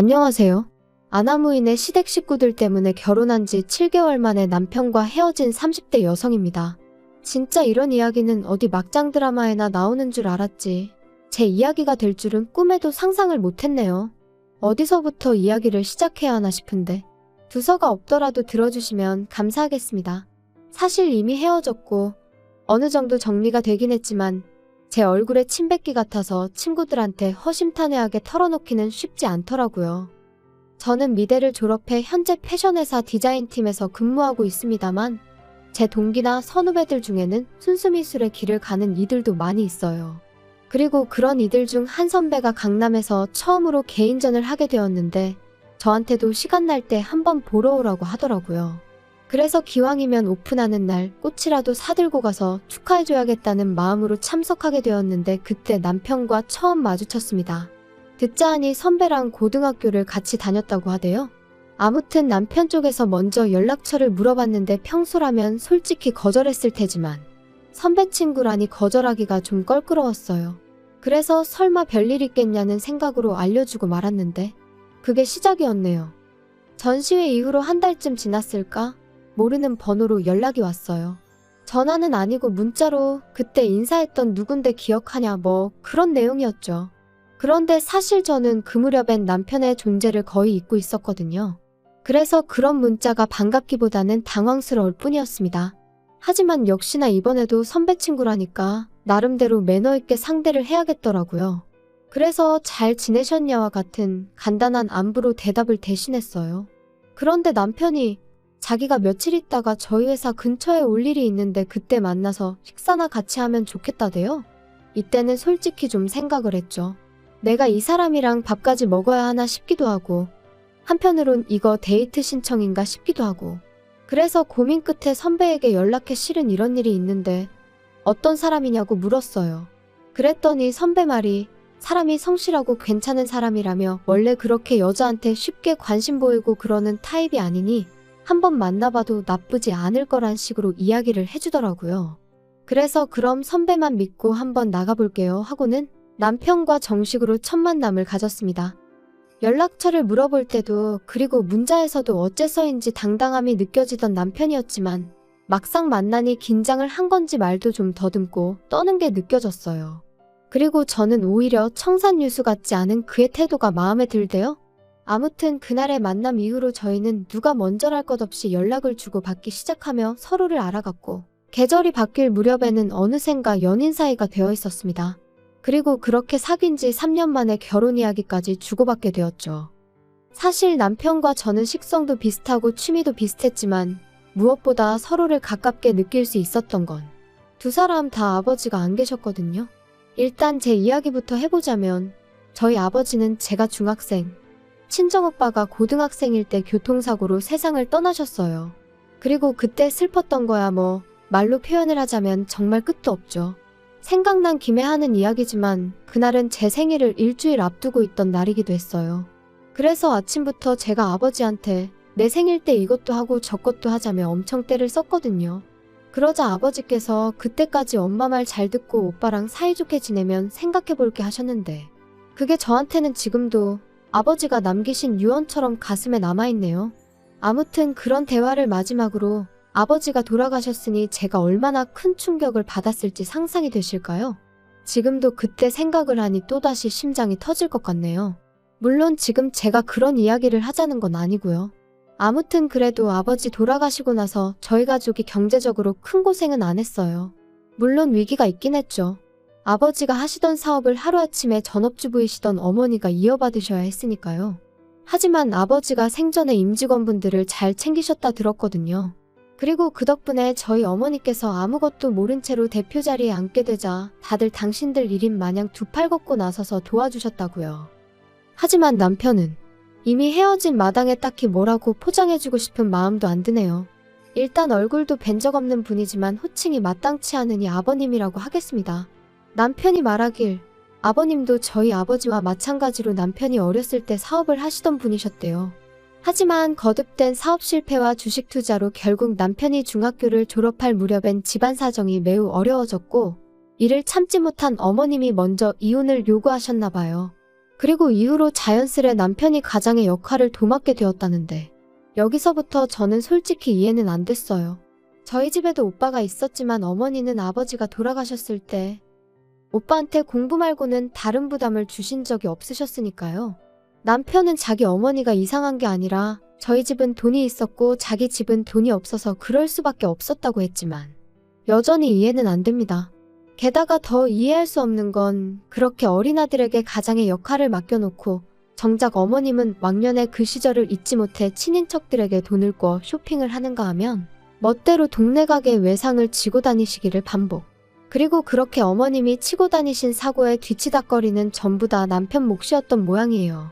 안녕하세요. 아나무인의 시댁 식구들 때문에 결혼한 지 7개월 만에 남편과 헤어진 30대 여성입니다. 진짜 이런 이야기는 어디 막장 드라마에나 나오는 줄 알았지. 제 이야기가 될 줄은 꿈에도 상상을 못했네요. 어디서부터 이야기를 시작해야 하나 싶은데 두서가 없더라도 들어주시면 감사하겠습니다. 사실 이미 헤어졌고 어느 정도 정리가 되긴 했지만 제 얼굴에 침 뱉기 같아서 친구들한테 허심탄회하게 털어놓기는 쉽지 않더라고요. 저는 미대를 졸업해 현재 패션회사 디자인팀에서 근무하고 있습니다만 제 동기나 선후배들 중에는 순수미술의 길을 가는 이들도 많이 있어요. 그리고 그런 이들 중 한 선배가 강남에서 처음으로 개인전을 하게 되었는데 저한테도 시간 날 때 한번 보러 오라고 하더라고요. 그래서 기왕이면 오픈하는 날 꽃이라도 사들고 가서 축하해줘야겠다는 마음으로 참석하게 되었는데 그때 남편과 처음 마주쳤습니다. 듣자 하니 선배랑 고등학교를 같이 다녔다고 하대요. 아무튼 남편 쪽에서 먼저 연락처를 물어봤는데 평소라면 솔직히 거절했을 테지만 선배 친구라니 거절하기가 좀 껄끄러웠어요. 그래서 설마 별일 있겠냐는 생각으로 알려주고 말았는데 그게 시작이었네요. 전시회 이후로 한 달쯤 지났을까? 모르는 번호로 연락이 왔어요. 전화는 아니고 문자로 그때 인사했던 누군데 기억하냐 뭐 그런 내용이었죠. 그런데 사실 저는 그 무렵엔 남편의 존재를 거의 잊고 있었거든요. 그래서 그런 문자가 반갑기보다는 당황스러울 뿐이었습니다. 하지만 역시나 이번에도 선배 친구라니까 나름대로 매너 있게 상대를 해야겠더라고요. 그래서 잘 지내셨냐와 같은 간단한 안부로 대답을 대신했어요. 그런데 남편이 자기가 며칠 있다가 저희 회사 근처에 올 일이 있는데 그때 만나서 식사나 같이 하면 좋겠다대요. 이때는 솔직히 좀 생각을 했죠. 내가 이 사람이랑 밥까지 먹어야 하나 싶기도 하고 한편으론 이거 데이트 신청인가 싶기도 하고 그래서 고민 끝에 선배에게 연락해 실은 이런 일이 있는데 어떤 사람이냐고 물었어요. 그랬더니 선배 말이 사람이 성실하고 괜찮은 사람이라며 원래 그렇게 여자한테 쉽게 관심 보이고 그러는 타입이 아니니 한번 만나봐도 나쁘지 않을 거란 식으로 이야기를 해주더라고요. 그래서 그럼 선배만 믿고 한번 나가볼게요 하고는 남편과 정식으로 첫 만남을 가졌습니다. 연락처를 물어볼 때도 그리고 문자에서도 어째서인지 당당함이 느껴지던 남편이었지만 막상 만나니 긴장을 한 건지 말도 좀 더듬고 떠는 게 느껴졌어요. 그리고 저는 오히려 청산유수 같지 않은 그의 태도가 마음에 들대요. 아무튼 그날의 만남 이후로 저희는 누가 먼저랄 것 없이 연락을 주고받기 시작하며 서로를 알아갔고 계절이 바뀔 무렵에는 어느샌가 연인 사이가 되어 있었습니다. 그리고 그렇게 사귄 지 3년 만에 결혼 이야기까지 주고받게 되었죠. 사실 남편과 저는 식성도 비슷하고 취미도 비슷했지만 무엇보다 서로를 가깝게 느낄 수 있었던 건 두 사람 다 아버지가 안 계셨거든요. 일단 제 이야기부터 해보자면 저희 아버지는 제가 중학생, 친정오빠가 고등학생일 때 교통사고로 세상을 떠나셨어요. 그리고 그때 슬펐던 거야 뭐 말로 표현을 하자면 정말 끝도 없죠. 생각난 김에 하는 이야기지만 그날은 제 생일을 일주일 앞두고 있던 날이기도 했어요. 그래서 아침부터 제가 아버지한테 내 생일 때 이것도 하고 저것도 하자며 엄청 떼를 썼거든요. 그러자 아버지께서 그때까지 엄마 말 잘 듣고 오빠랑 사이좋게 지내면 생각해볼게 하셨는데 그게 저한테는 지금도 아버지가 남기신 유언처럼 가슴에 남아있네요. 아무튼 그런 대화를 마지막으로 아버지가 돌아가셨으니 제가 얼마나 큰 충격을 받았을지 상상이 되실까요? 지금도 그때 생각을 하니 또다시 심장이 터질 것 같네요. 물론 지금 제가 그런 이야기를 하자는 건 아니고요. 아무튼 그래도 아버지 돌아가시고 나서 저희 가족이 경제적으로 큰 고생은 안 했어요. 물론 위기가 있긴 했죠. 아버지가 하시던 사업을 하루아침에 전업주부이시던 어머니가 이어받으셔야 했으니까요. 하지만 아버지가 생전에 임직원분들을 잘 챙기셨다 들었거든요. 그리고 그 덕분에 저희 어머니께서 아무것도 모른 채로 대표 자리에 앉게 되자 다들 당신들 일인 마냥 두 팔 걷고 나서서 도와주셨다고요. 하지만 남편은 이미 헤어진 마당에 딱히 뭐라고 포장해주고 싶은 마음도 안 드네요. 일단 얼굴도 뵌 적 없는 분이지만 호칭이 마땅치 않으니 아버님이라고 하겠습니다. 남편이 말하길 아버님도 저희 아버지와 마찬가지로 남편이 어렸을 때 사업을 하시던 분이셨대요. 하지만 거듭된 사업 실패와 주식 투자로 결국 남편이 중학교를 졸업할 무렵엔 집안 사정이 매우 어려워졌고 이를 참지 못한 어머님이 먼저 이혼을 요구하셨나 봐요. 그리고 이후로 자연스레 남편이 가장의 역할을 도맡게 되었다는데 여기서부터 저는 솔직히 이해는 안 됐어요. 저희 집에도 오빠가 있었지만 어머니는 아버지가 돌아가셨을 때 오빠한테 공부 말고는 다른 부담을 주신 적이 없으셨으니까요. 남편은 자기 어머니가 이상한 게 아니라 저희 집은 돈이 있었고 자기 집은 돈이 없어서 그럴 수밖에 없었다고 했지만 여전히 이해는 안 됩니다. 게다가 더 이해할 수 없는 건 그렇게 어린아들에게 가장의 역할을 맡겨놓고 정작 어머님은 왕년에 그 시절을 잊지 못해 친인척들에게 돈을 꿔 쇼핑을 하는가 하면 멋대로 동네 가게 외상을 지고 다니시기를 반복. 그리고 그렇게 어머님이 치고 다니신 사고에 뒤치다꺼리는 전부 다 남편 몫이었던 모양이에요.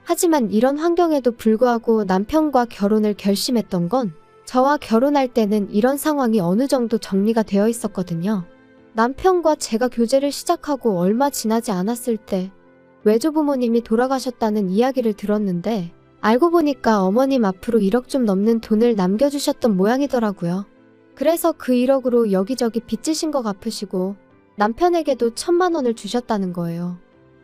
하지만 이런 환경에도 불구하고 남편과 결혼을 결심했던 건 저와 결혼할 때는 이런 상황이 어느 정도 정리가 되어 있었거든요. 남편과 제가 교제를 시작하고 얼마 지나지 않았을 때 외조부모님이 돌아가셨다는 이야기를 들었는데 알고 보니까 어머님 앞으로 1억 좀 넘는 돈을 남겨주셨던 모양이더라고요. 그래서 그 1억으로 여기저기 빚지신 거 갚으시고 남편에게도 1,000만 원을 주셨다는 거예요.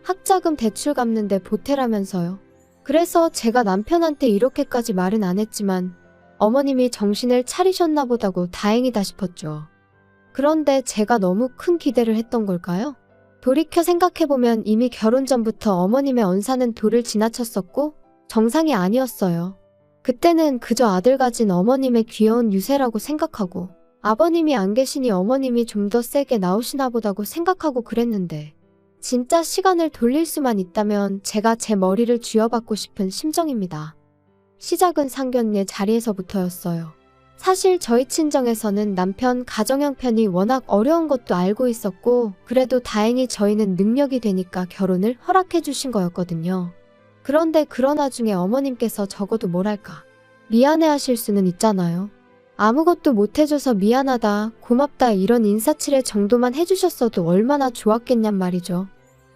학자금 대출 갚는데 보태라면서요. 그래서 제가 남편한테 이렇게까지 말은 안 했지만 어머님이 정신을 차리셨나 보다고 다행이다 싶었죠. 그런데 제가 너무 큰 기대를 했던 걸까요? 돌이켜 생각해보면 이미 결혼 전부터 어머님의 언사는 도를 지나쳤었고 정상이 아니었어요. 그때는 그저 아들 가진 어머님의 귀여운 유세라고 생각하고 아버님이 안 계시니 어머님이 좀 더 세게 나오시나 보다고 생각하고 그랬는데 진짜 시간을 돌릴 수만 있다면 제가 제 머리를 쥐어받고 싶은 심정입니다. 시작은 상견례 자리에서부터였어요. 사실 저희 친정에서는 남편 가정 형편이 워낙 어려운 것도 알고 있었고 그래도 다행히 저희는 능력이 되니까 결혼을 허락해 주신 거였거든요. 그런데 그런 와중에 어머님께서 적어도 뭐랄까 미안해 하실 수는 있잖아요. 아무것도 못해줘서 미안하다, 고맙다 이런 인사치레 정도만 해주셨어도 얼마나 좋았겠냔 말이죠.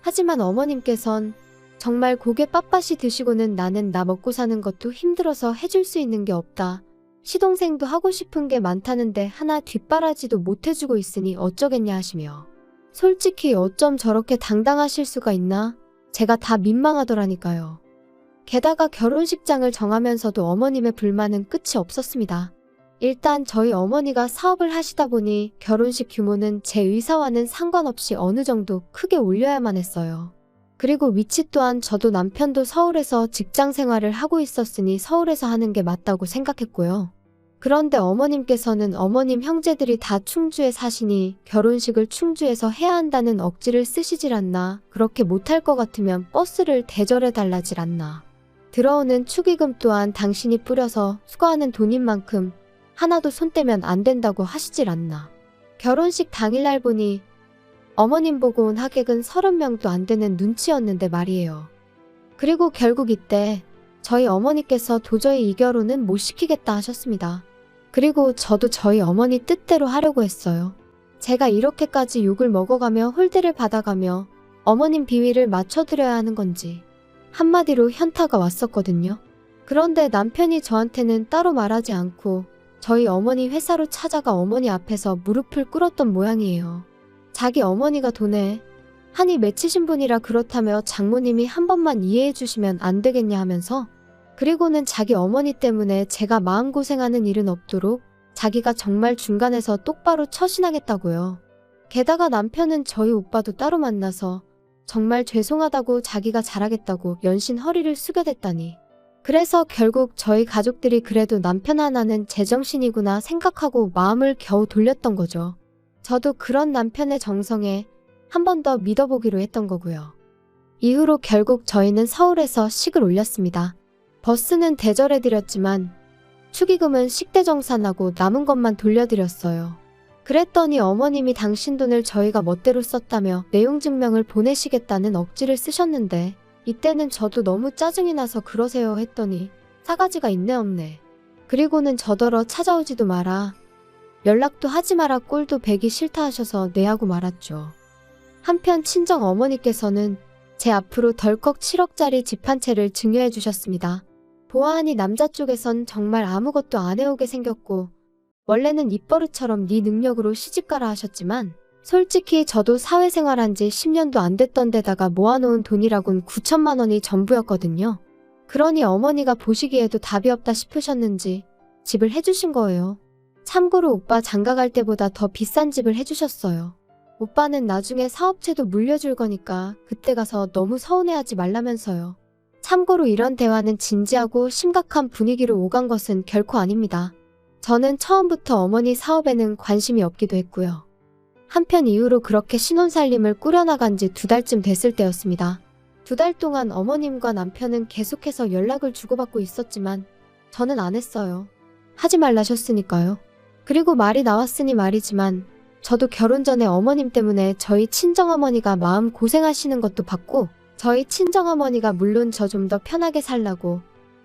하지만 어머님께선 정말 고개 빳빳이 드시고는 나는 나 먹고 사는 것도 힘들어서 해줄 수 있는 게 없다. 시동생도 하고 싶은 게 많다는데 하나 뒷바라지도 못해주고 있으니 어쩌겠냐 하시며 솔직히 어쩜 저렇게 당당하실 수가 있나? 제가 다 민망하더라니까요. 게다가 결혼식장을 정하면서도 어머님의 불만은 끝이 없었습니다. 일단 저희 어머니가 사업을 하시다 보니 결혼식 규모는 제 의사와는 상관없이 어느 정도 크게 올려야만 했어요. 그리고 위치 또한 저도 남편도 서울에서 직장 생활을 하고 있었으니 서울에서 하는 게 맞다고 생각했고요. 그런데 어머님께서는 어머님 형제들이 다 충주에 사시니 결혼식을 충주에서 해야 한다는 억지를 쓰시질 않나, 그렇게 못할 것 같으면 버스를 대절해 달라질 않나. 들어오는 축의금 또한 당신이 뿌려서 수거하는 돈인 만큼 하나도 손 떼면 안 된다고 하시질 않나. 결혼식 당일날 보니 어머님 보고 온 하객은 30명도 안 되는 눈치였는데 말이에요. 그리고 결국 이때 저희 어머니께서 도저히 이 결혼은 못 시키겠다 하셨습니다. 그리고 저도 저희 어머니 뜻대로 하려고 했어요. 제가 이렇게까지 욕을 먹어가며 홀대를 받아가며 어머님 비위를 맞춰드려야 하는 건지 한마디로 현타가 왔었거든요. 그런데 남편이 저한테는 따로 말하지 않고 저희 어머니 회사로 찾아가 어머니 앞에서 무릎을 꿇었던 모양이에요. 자기 어머니가 돈에 한이 맺히신 분이라 그렇다며 장모님이 한 번만 이해해 주시면 안 되겠냐 하면서 그리고는 자기 어머니 때문에 제가 마음고생하는 일은 없도록 자기가 정말 중간에서 똑바로 처신하겠다고요. 게다가 남편은 저희 오빠도 따로 만나서 정말 죄송하다고 자기가 잘하겠다고 연신 허리를 숙여댔다니. 그래서 결국 저희 가족들이 그래도 남편 하나는 제정신이구나 생각하고 마음을 겨우 돌렸던 거죠. 저도 그런 남편의 정성에 한 번 더 믿어보기로 했던 거고요. 이후로 결국 저희는 서울에서 식을 올렸습니다. 버스는 대절해드렸지만 축의금은 식대정산하고 남은 것만 돌려드렸어요. 그랬더니 어머님이 당신 돈을 저희가 멋대로 썼다며 내용 증명을 보내시겠다는 억지를 쓰셨는데 이때는 저도 너무 짜증이 나서 그러세요 했더니 사가지가 있네 없네. 그리고는 저더러 찾아오지도 마라. 연락도 하지 마라 꼴도 배기 싫다 하셔서 내하고 말았죠. 한편 친정 어머니께서는 제 앞으로 덜컥 7억짜리 집 한 채를 증여해 주셨습니다. 보아하니 남자 쪽에선 정말 아무것도 안 해오게 생겼고 원래는 입버릇처럼 네 능력으로 시집가라 하셨지만 솔직히 저도 사회생활한 지 10년도 안 됐던 데다가 모아놓은 돈이라곤 9천만 원이 전부였거든요. 그러니 어머니가 보시기에도 답이 없다 싶으셨는지 집을 해주신 거예요. 참고로 오빠 장가갈 때보다 더 비싼 집을 해주셨어요. 오빠는 나중에 사업체도 물려줄 거니까 그때 가서 너무 서운해하지 말라면서요. 참고로 이런 대화는 진지하고 심각한 분위기로 오간 것은 결코 아닙니다. 저는 처음부터 어머니 사업에는 관심이 없기도 했고요. 한편 이후로 그렇게 신혼살림을 꾸려나간 지 2달쯤 됐을 때였습니다. 2달 동안 어머님과 남편은 계속해서 연락을 주고받고 있었지만 저는 안 했어요. 하지 말라셨으니까요. 그리고 말이 나왔으니 말이지만 저도 결혼 전에 어머님 때문에 저희 친정어머니가 마음 고생하시는 것도 봤고 저희 친정어머니가 물론 저 좀 더 편하게 살라고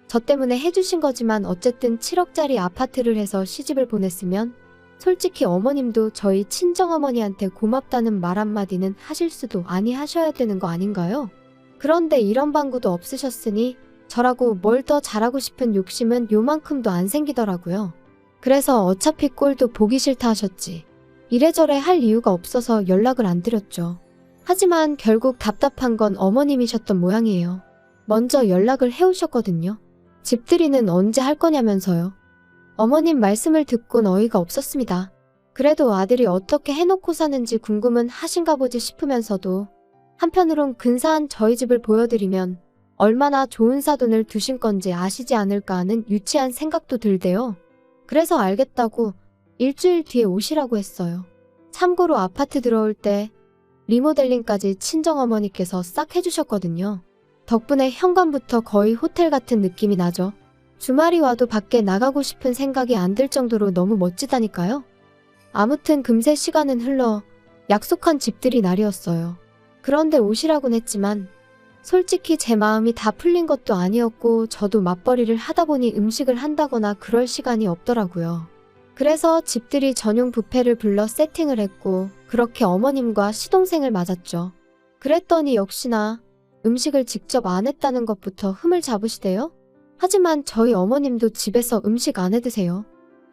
저 때문에 해주신 거지만 어쨌든 7억짜리 아파트를 해서 시집을 보냈으면 솔직히 어머님도 저희 친정어머니한테 고맙다는 말 한마디는 하실 수도 아니 하셔야 되는 거 아닌가요? 그런데 이런 방구도 없으셨으니 저라고 뭘 더 잘하고 싶은 욕심은 요만큼도 안 생기더라고요. 그래서 어차피 꼴도 보기 싫다 하셨지. 이래저래 할 이유가 없어서 연락을 안 드렸죠. 하지만 결국 답답한 건 어머님이셨던 모양이에요. 먼저 연락을 해오셨거든요. 집들이는 언제 할 거냐면서요. 어머님 말씀을 듣곤 어이가 없었습니다. 그래도 아들이 어떻게 해놓고 사는지 궁금은 하신가 보지 싶으면서도 한편으론 근사한 저희 집을 보여드리면 얼마나 좋은 사돈을 두신 건지 아시지 않을까 하는 유치한 생각도 들대요. 그래서 알겠다고 일주일 뒤에 오시라고 했어요. 참고로 아파트 들어올 때 리모델링까지 친정어머니께서 싹 해주셨거든요. 덕분에 현관부터 거의 호텔 같은 느낌이 나죠. 주말이 와도 밖에 나가고 싶은 생각이 안 들 정도로 너무 멋지다니까요. 아무튼 금세 시간은 흘러 약속한 집들이 날이었어요. 그런데 오시라곤 했지만 솔직히 제 마음이 다 풀린 것도 아니었고 저도 맞벌이를 하다 보니 음식을 한다거나 그럴 시간이 없더라고요. 그래서 집들이 전용 뷔페를 불러 세팅을 했고 그렇게 어머님과 시동생을 맞았죠. 그랬더니 역시나 음식을 직접 안 했다는 것부터 흠을 잡으시대요. 하지만 저희 어머님도 집에서 음식 안 해드세요.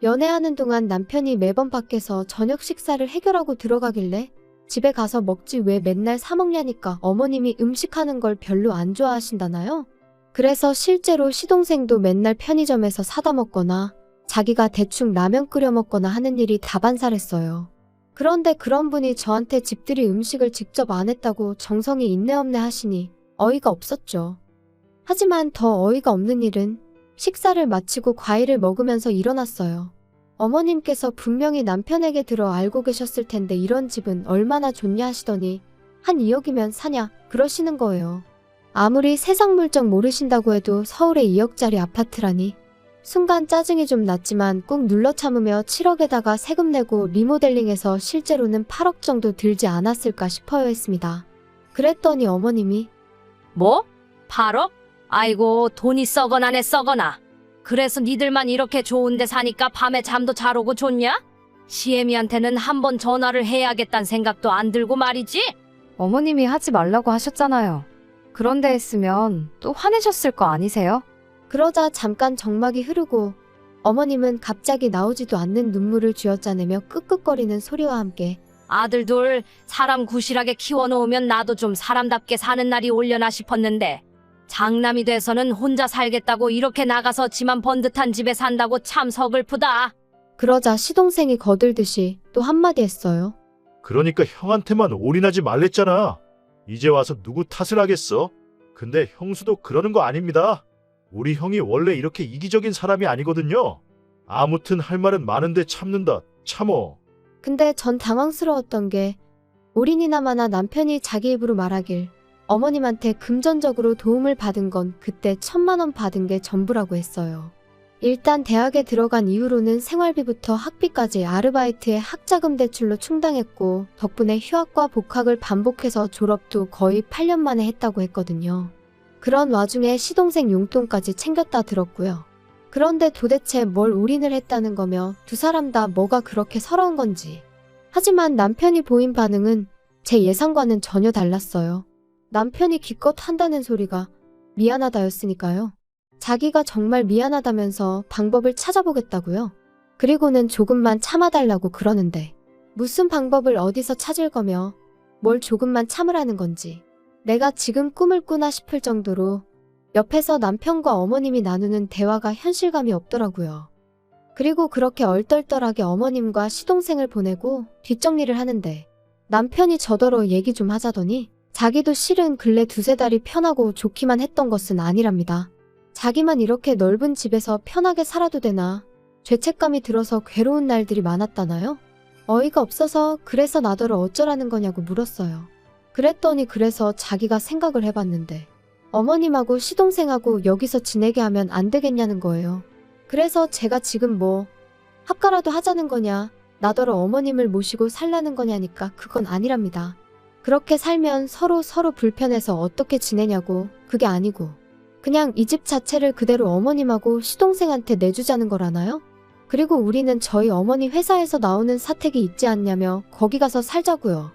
연애하는 동안 남편이 매번 밖에서 저녁 식사를 해결하고 들어가길래 집에 가서 먹지 왜 맨날 사 먹냐니까 어머님이 음식하는 걸 별로 안 좋아하신다나요? 그래서 실제로 시동생도 맨날 편의점에서 사다 먹거나 자기가 대충 라면 끓여 먹거나 하는 일이 다반사랬어요. 그런데 그런 분이 저한테 집들이 음식을 직접 안 했다고 정성이 있네 없네 하시니 어이가 없었죠. 하지만 더 어이가 없는 일은 식사를 마치고 과일을 먹으면서 일어났어요. 어머님께서 분명히 남편에게 들어 알고 계셨을 텐데 이런 집은 얼마나 좋냐 하시더니 한 2억이면 사냐 그러시는 거예요. 아무리 세상 물정 모르신다고 해도 서울에 2억짜리 아파트라니 순간 짜증이 좀 났지만 꾹 눌러 참으며 7억에다가 세금 내고 리모델링해서 실제로는 8억 정도 들지 않았을까 싶어요 했습니다. 그랬더니 어머님이 뭐? 8억? 아이고 돈이 썩어나네 썩어나. 그래서 니들만 이렇게 좋은데 사니까 밤에 잠도 잘 오고 좋냐? 시애미한테는 한번 전화를 해야겠다는 생각도 안 들고 말이지? 어머님이 하지 말라고 하셨잖아요. 그런데 했으면 또 화내셨을 거 아니세요? 그러자 잠깐 정막이 흐르고 어머님은 갑자기 나오지도 않는 눈물을 쥐어짜내며 끄끄거리는 소리와 함께 아들 둘 사람 구실하게 키워놓으면 나도 좀 사람답게 사는 날이 올려나 싶었는데 장남이 돼서는 혼자 살겠다고 이렇게 나가서 지만 번듯한 집에 산다고 참 서글프다. 그러자 시동생이 거들듯이 또 한마디 했어요. 그러니까 형한테만 올인하지 말랬잖아. 이제 와서 누구 탓을 하겠어? 근데 형수도 그러는 거 아닙니다. 우리 형이 원래 이렇게 이기적인 사람이 아니거든요. 아무튼 할 말은 많은데 참는다. 참어. 근데 전 당황스러웠던 게 올인이나마나 남편이 자기 입으로 말하길 어머님한테 금전적으로 도움을 받은 건 그때 1,000만 원 받은 게 전부라고 했어요. 일단 대학에 들어간 이후로는 생활비부터 학비까지 아르바이트에 학자금 대출로 충당했고 덕분에 휴학과 복학을 반복해서 졸업도 거의 8년 만에 했다고 했거든요. 그런 와중에 시동생 용돈까지 챙겼다 들었고요. 그런데 도대체 뭘 올인을 했다는 거며 두 사람 다 뭐가 그렇게 서러운 건지. 하지만 남편이 보인 반응은 제 예상과는 전혀 달랐어요. 남편이 기껏 한다는 소리가 미안하다였으니까요. 자기가 정말 미안하다면서 방법을 찾아보겠다고요. 그리고는 조금만 참아달라고 그러는데 무슨 방법을 어디서 찾을 거며 뭘 조금만 참으라는 건지 내가 지금 꿈을 꾸나 싶을 정도로 옆에서 남편과 어머님이 나누는 대화가 현실감이 없더라고요. 그리고 그렇게 얼떨떨하게 어머님과 시동생을 보내고 뒷정리를 하는데 남편이 저더러 얘기 좀 하자더니 자기도 실은 근래 두세 달이 편하고 좋기만 했던 것은 아니랍니다. 자기만 이렇게 넓은 집에서 편하게 살아도 되나 죄책감이 들어서 괴로운 날들이 많았다나요? 어이가 없어서 그래서 나더러 어쩌라는 거냐고 물었어요. 그랬더니 그래서 자기가 생각을 해봤는데 어머님하고 시동생하고 여기서 지내게 하면 안 되겠냐는 거예요. 그래서 제가 지금 뭐 합가라도 하자는 거냐 나더러 어머님을 모시고 살라는 거냐니까 그건 아니랍니다. 그렇게 살면 서로 불편해서 어떻게 지내냐고 그게 아니고 그냥 이 집 자체를 그대로 어머님하고 시동생한테 내주자는 거라나요? 그리고 우리는 저희 어머니 회사에서 나오는 사택이 있지 않냐며 거기 가서 살자고요.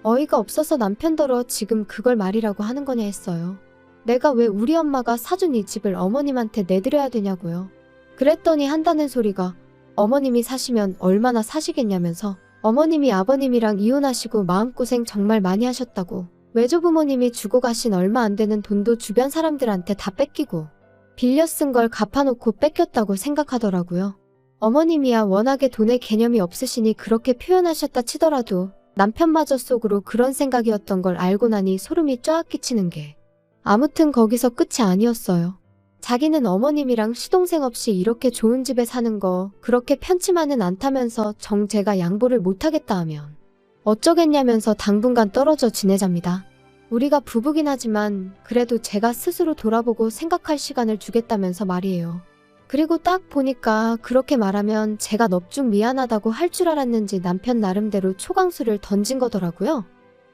어이가 없어서 남편더러 지금 그걸 말이라고 하는 거냐 했어요. 내가 왜 우리 엄마가 사준 이 집을 어머님한테 내드려야 되냐고요. 그랬더니 한다는 소리가 어머님이 사시면 얼마나 사시겠냐면서 어머님이 아버님이랑 이혼하시고 마음고생 정말 많이 하셨다고 외조부모님이 주고 가신 얼마 안 되는 돈도 주변 사람들한테 다 뺏기고 빌려 쓴 걸 갚아놓고 뺏겼다고 생각하더라고요. 어머님이야 워낙에 돈의 개념이 없으시니 그렇게 표현하셨다 치더라도 남편마저 속으로 그런 생각이었던 걸 알고 나니 소름이 쫙 끼치는 게 아무튼 거기서 끝이 아니었어요. 자기는 어머님이랑 시동생 없이 이렇게 좋은 집에 사는 거 그렇게 편치만은 않다면서 제가 양보를 못하겠다 하면 어쩌겠냐면서 당분간 떨어져 지내잡니다. 우리가 부부긴 하지만 그래도 제가 스스로 돌아보고 생각할 시간을 주겠다면서 말이에요. 그리고 딱 보니까 그렇게 말하면 제가 넙죽 미안하다고 할 줄 알았는지 남편 나름대로 초강수를 던진 거더라고요.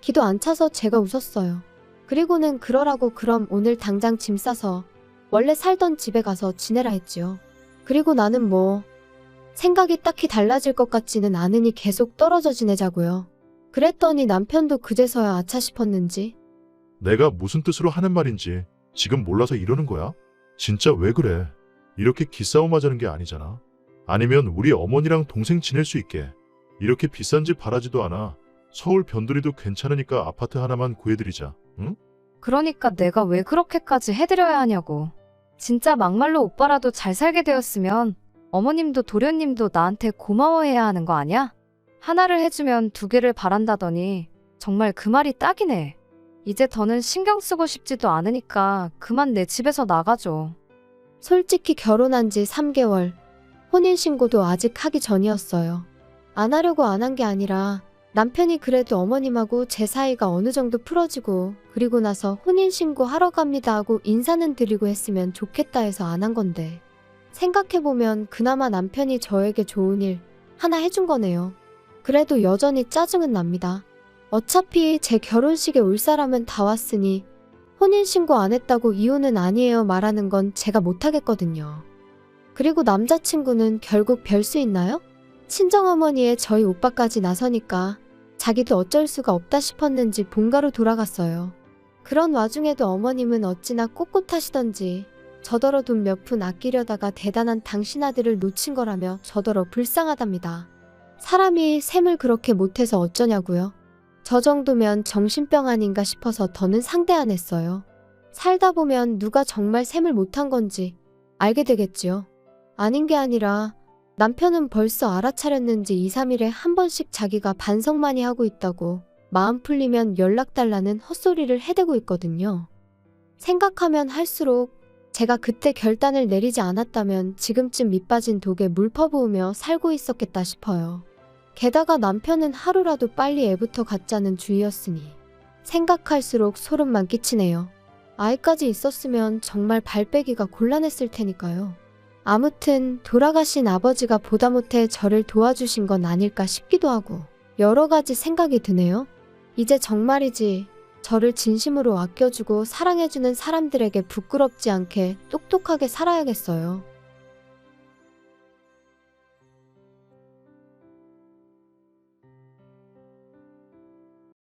기도 안 차서 제가 웃었어요. 그리고는 그러라고 그럼 오늘 당장 짐 싸서 원래 살던 집에 가서 지내라 했지요. 그리고 나는 뭐 생각이 딱히 달라질 것 같지는 않으니 계속 떨어져 지내자고요. 그랬더니 남편도 그제서야 아차 싶었는지 내가 무슨 뜻으로 하는 말인지 지금 몰라서 이러는 거야? 진짜 왜 그래? 이렇게 기싸움 하자는 게 아니잖아. 아니면 우리 어머니랑 동생 지낼 수 있게 이렇게 비싼 집 바라지도 않아. 서울 변두리도 괜찮으니까 아파트 하나만 구해드리자. 응? 그러니까 내가 왜 그렇게까지 해드려야 하냐고. 진짜 막말로 오빠라도 잘 살게 되었으면 어머님도 도련님도 나한테 고마워해야 하는 거 아니야? 하나를 해주면 두 개를 바란다더니 정말 그 말이 딱이네. 이제 더는 신경 쓰고 싶지도 않으니까 그만 내 집에서 나가줘. 솔직히 결혼한 지 3개월, 혼인신고도 아직 하기 전이었어요. 안 하려고 안 한 게 아니라 남편이 그래도 어머님하고 제 사이가 어느 정도 풀어지고 그리고 나서 혼인신고 하러 갑니다 하고 인사는 드리고 했으면 좋겠다 해서 안 한 건데 생각해보면 그나마 남편이 저에게 좋은 일 하나 해준 거네요. 그래도 여전히 짜증은 납니다. 어차피 제 결혼식에 올 사람은 다 왔으니 혼인신고 안 했다고 이혼은 아니에요 말하는 건 제가 못하겠거든요. 그리고 남자친구는 결국 별 수 있나요? 친정어머니의 저희 오빠까지 나서니까 자기도 어쩔 수가 없다 싶었는지 본가로 돌아갔어요. 그런 와중에도 어머님은 어찌나 꼿꼿하시던지 저더러 돈 몇 푼 아끼려다가 대단한 당신 아들을 놓친 거라며 저더러 불쌍하답니다. 사람이 셈을 그렇게 못해서 어쩌냐고요. 저 정도면 정신병 아닌가 싶어서 더는 상대 안 했어요. 살다 보면 누가 정말 셈을 못한 건지 알게 되겠지요. 아닌 게 아니라 남편은 벌써 알아차렸는지 2, 3일에 한 번씩 자기가 반성 많이 하고 있다고 마음 풀리면 연락 달라는 헛소리를 해대고 있거든요. 생각하면 할수록 제가 그때 결단을 내리지 않았다면 지금쯤 밑빠진 독에 물 퍼부으며 살고 있었겠다 싶어요. 게다가 남편은 하루라도 빨리 애부터 갖자는 주의였으니 생각할수록 소름만 끼치네요. 아이까지 있었으면 정말 발 빼기가 곤란했을 테니까요. 아무튼 돌아가신 아버지가 보다 못해 저를 도와주신 건 아닐까 싶기도 하고 여러 가지 생각이 드네요. 이제 정말이지 저를 진심으로 아껴주고 사랑해주는 사람들에게 부끄럽지 않게 똑똑하게 살아야겠어요.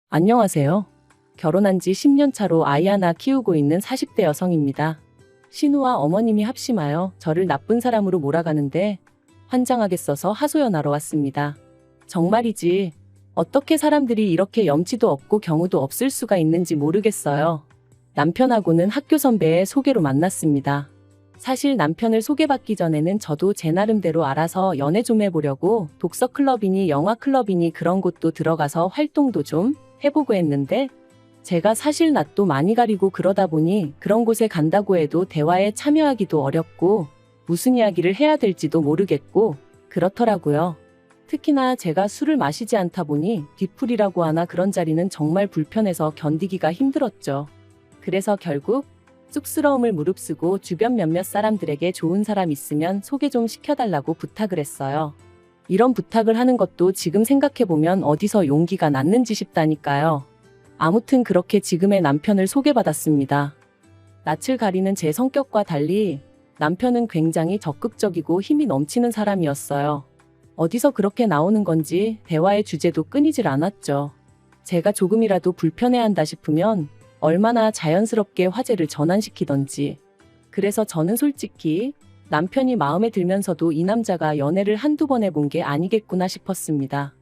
안녕하세요. 결혼한 지 10년 차로 아이 하나 키우고 있는 40대 여성입니다. 신우와 어머님이 합심하여 저를 나쁜 사람으로 몰아가는데 환장하겠어서 하소연하러 왔습니다. 정말이지. 어떻게 사람들이 이렇게 염치도 없고 경우도 없을 수가 있는지 모르겠어요. 남편하고는 학교 선배의 소개로 만났습니다. 사실 남편을 소개받기 전에는 저도 제 나름대로 알아서 연애 좀 해보려고 독서 클럽이니 영화 클럽이니 그런 곳도 들어가서 활동도 좀 해보고 했는데 제가 사실 낯도 많이 가리고 그러다 보니 그런 곳에 간다고 해도 대화에 참여하기도 어렵고 무슨 이야기를 해야 될지도 모르겠고 그렇더라고요. 특히나 제가 술을 마시지 않다 보니 뒤풀이라고 하나 그런 자리는 정말 불편해서 견디기가 힘들었죠. 그래서 결국 쑥스러움을 무릅쓰고 주변 몇몇 사람들에게 좋은 사람 있으면 소개 좀 시켜달라고 부탁을 했어요. 이런 부탁을 하는 것도 지금 생각해보면 어디서 용기가 났는지 싶다니까요. 아무튼 그렇게 지금의 남편을 소개받았습니다. 낯을 가리는 제 성격과 달리 남편은 굉장히 적극적이고 힘이 넘치는 사람이었어요. 어디서 그렇게 나오는 건지 대화의 주제도 끊이질 않았죠. 제가 조금이라도 불편해한다 싶으면 얼마나 자연스럽게 화제를 전환시키던지. 그래서 저는 솔직히 남편이 마음에 들면서도 이 남자가 연애를 한두 번 해본 게 아니겠구나 싶었습니다.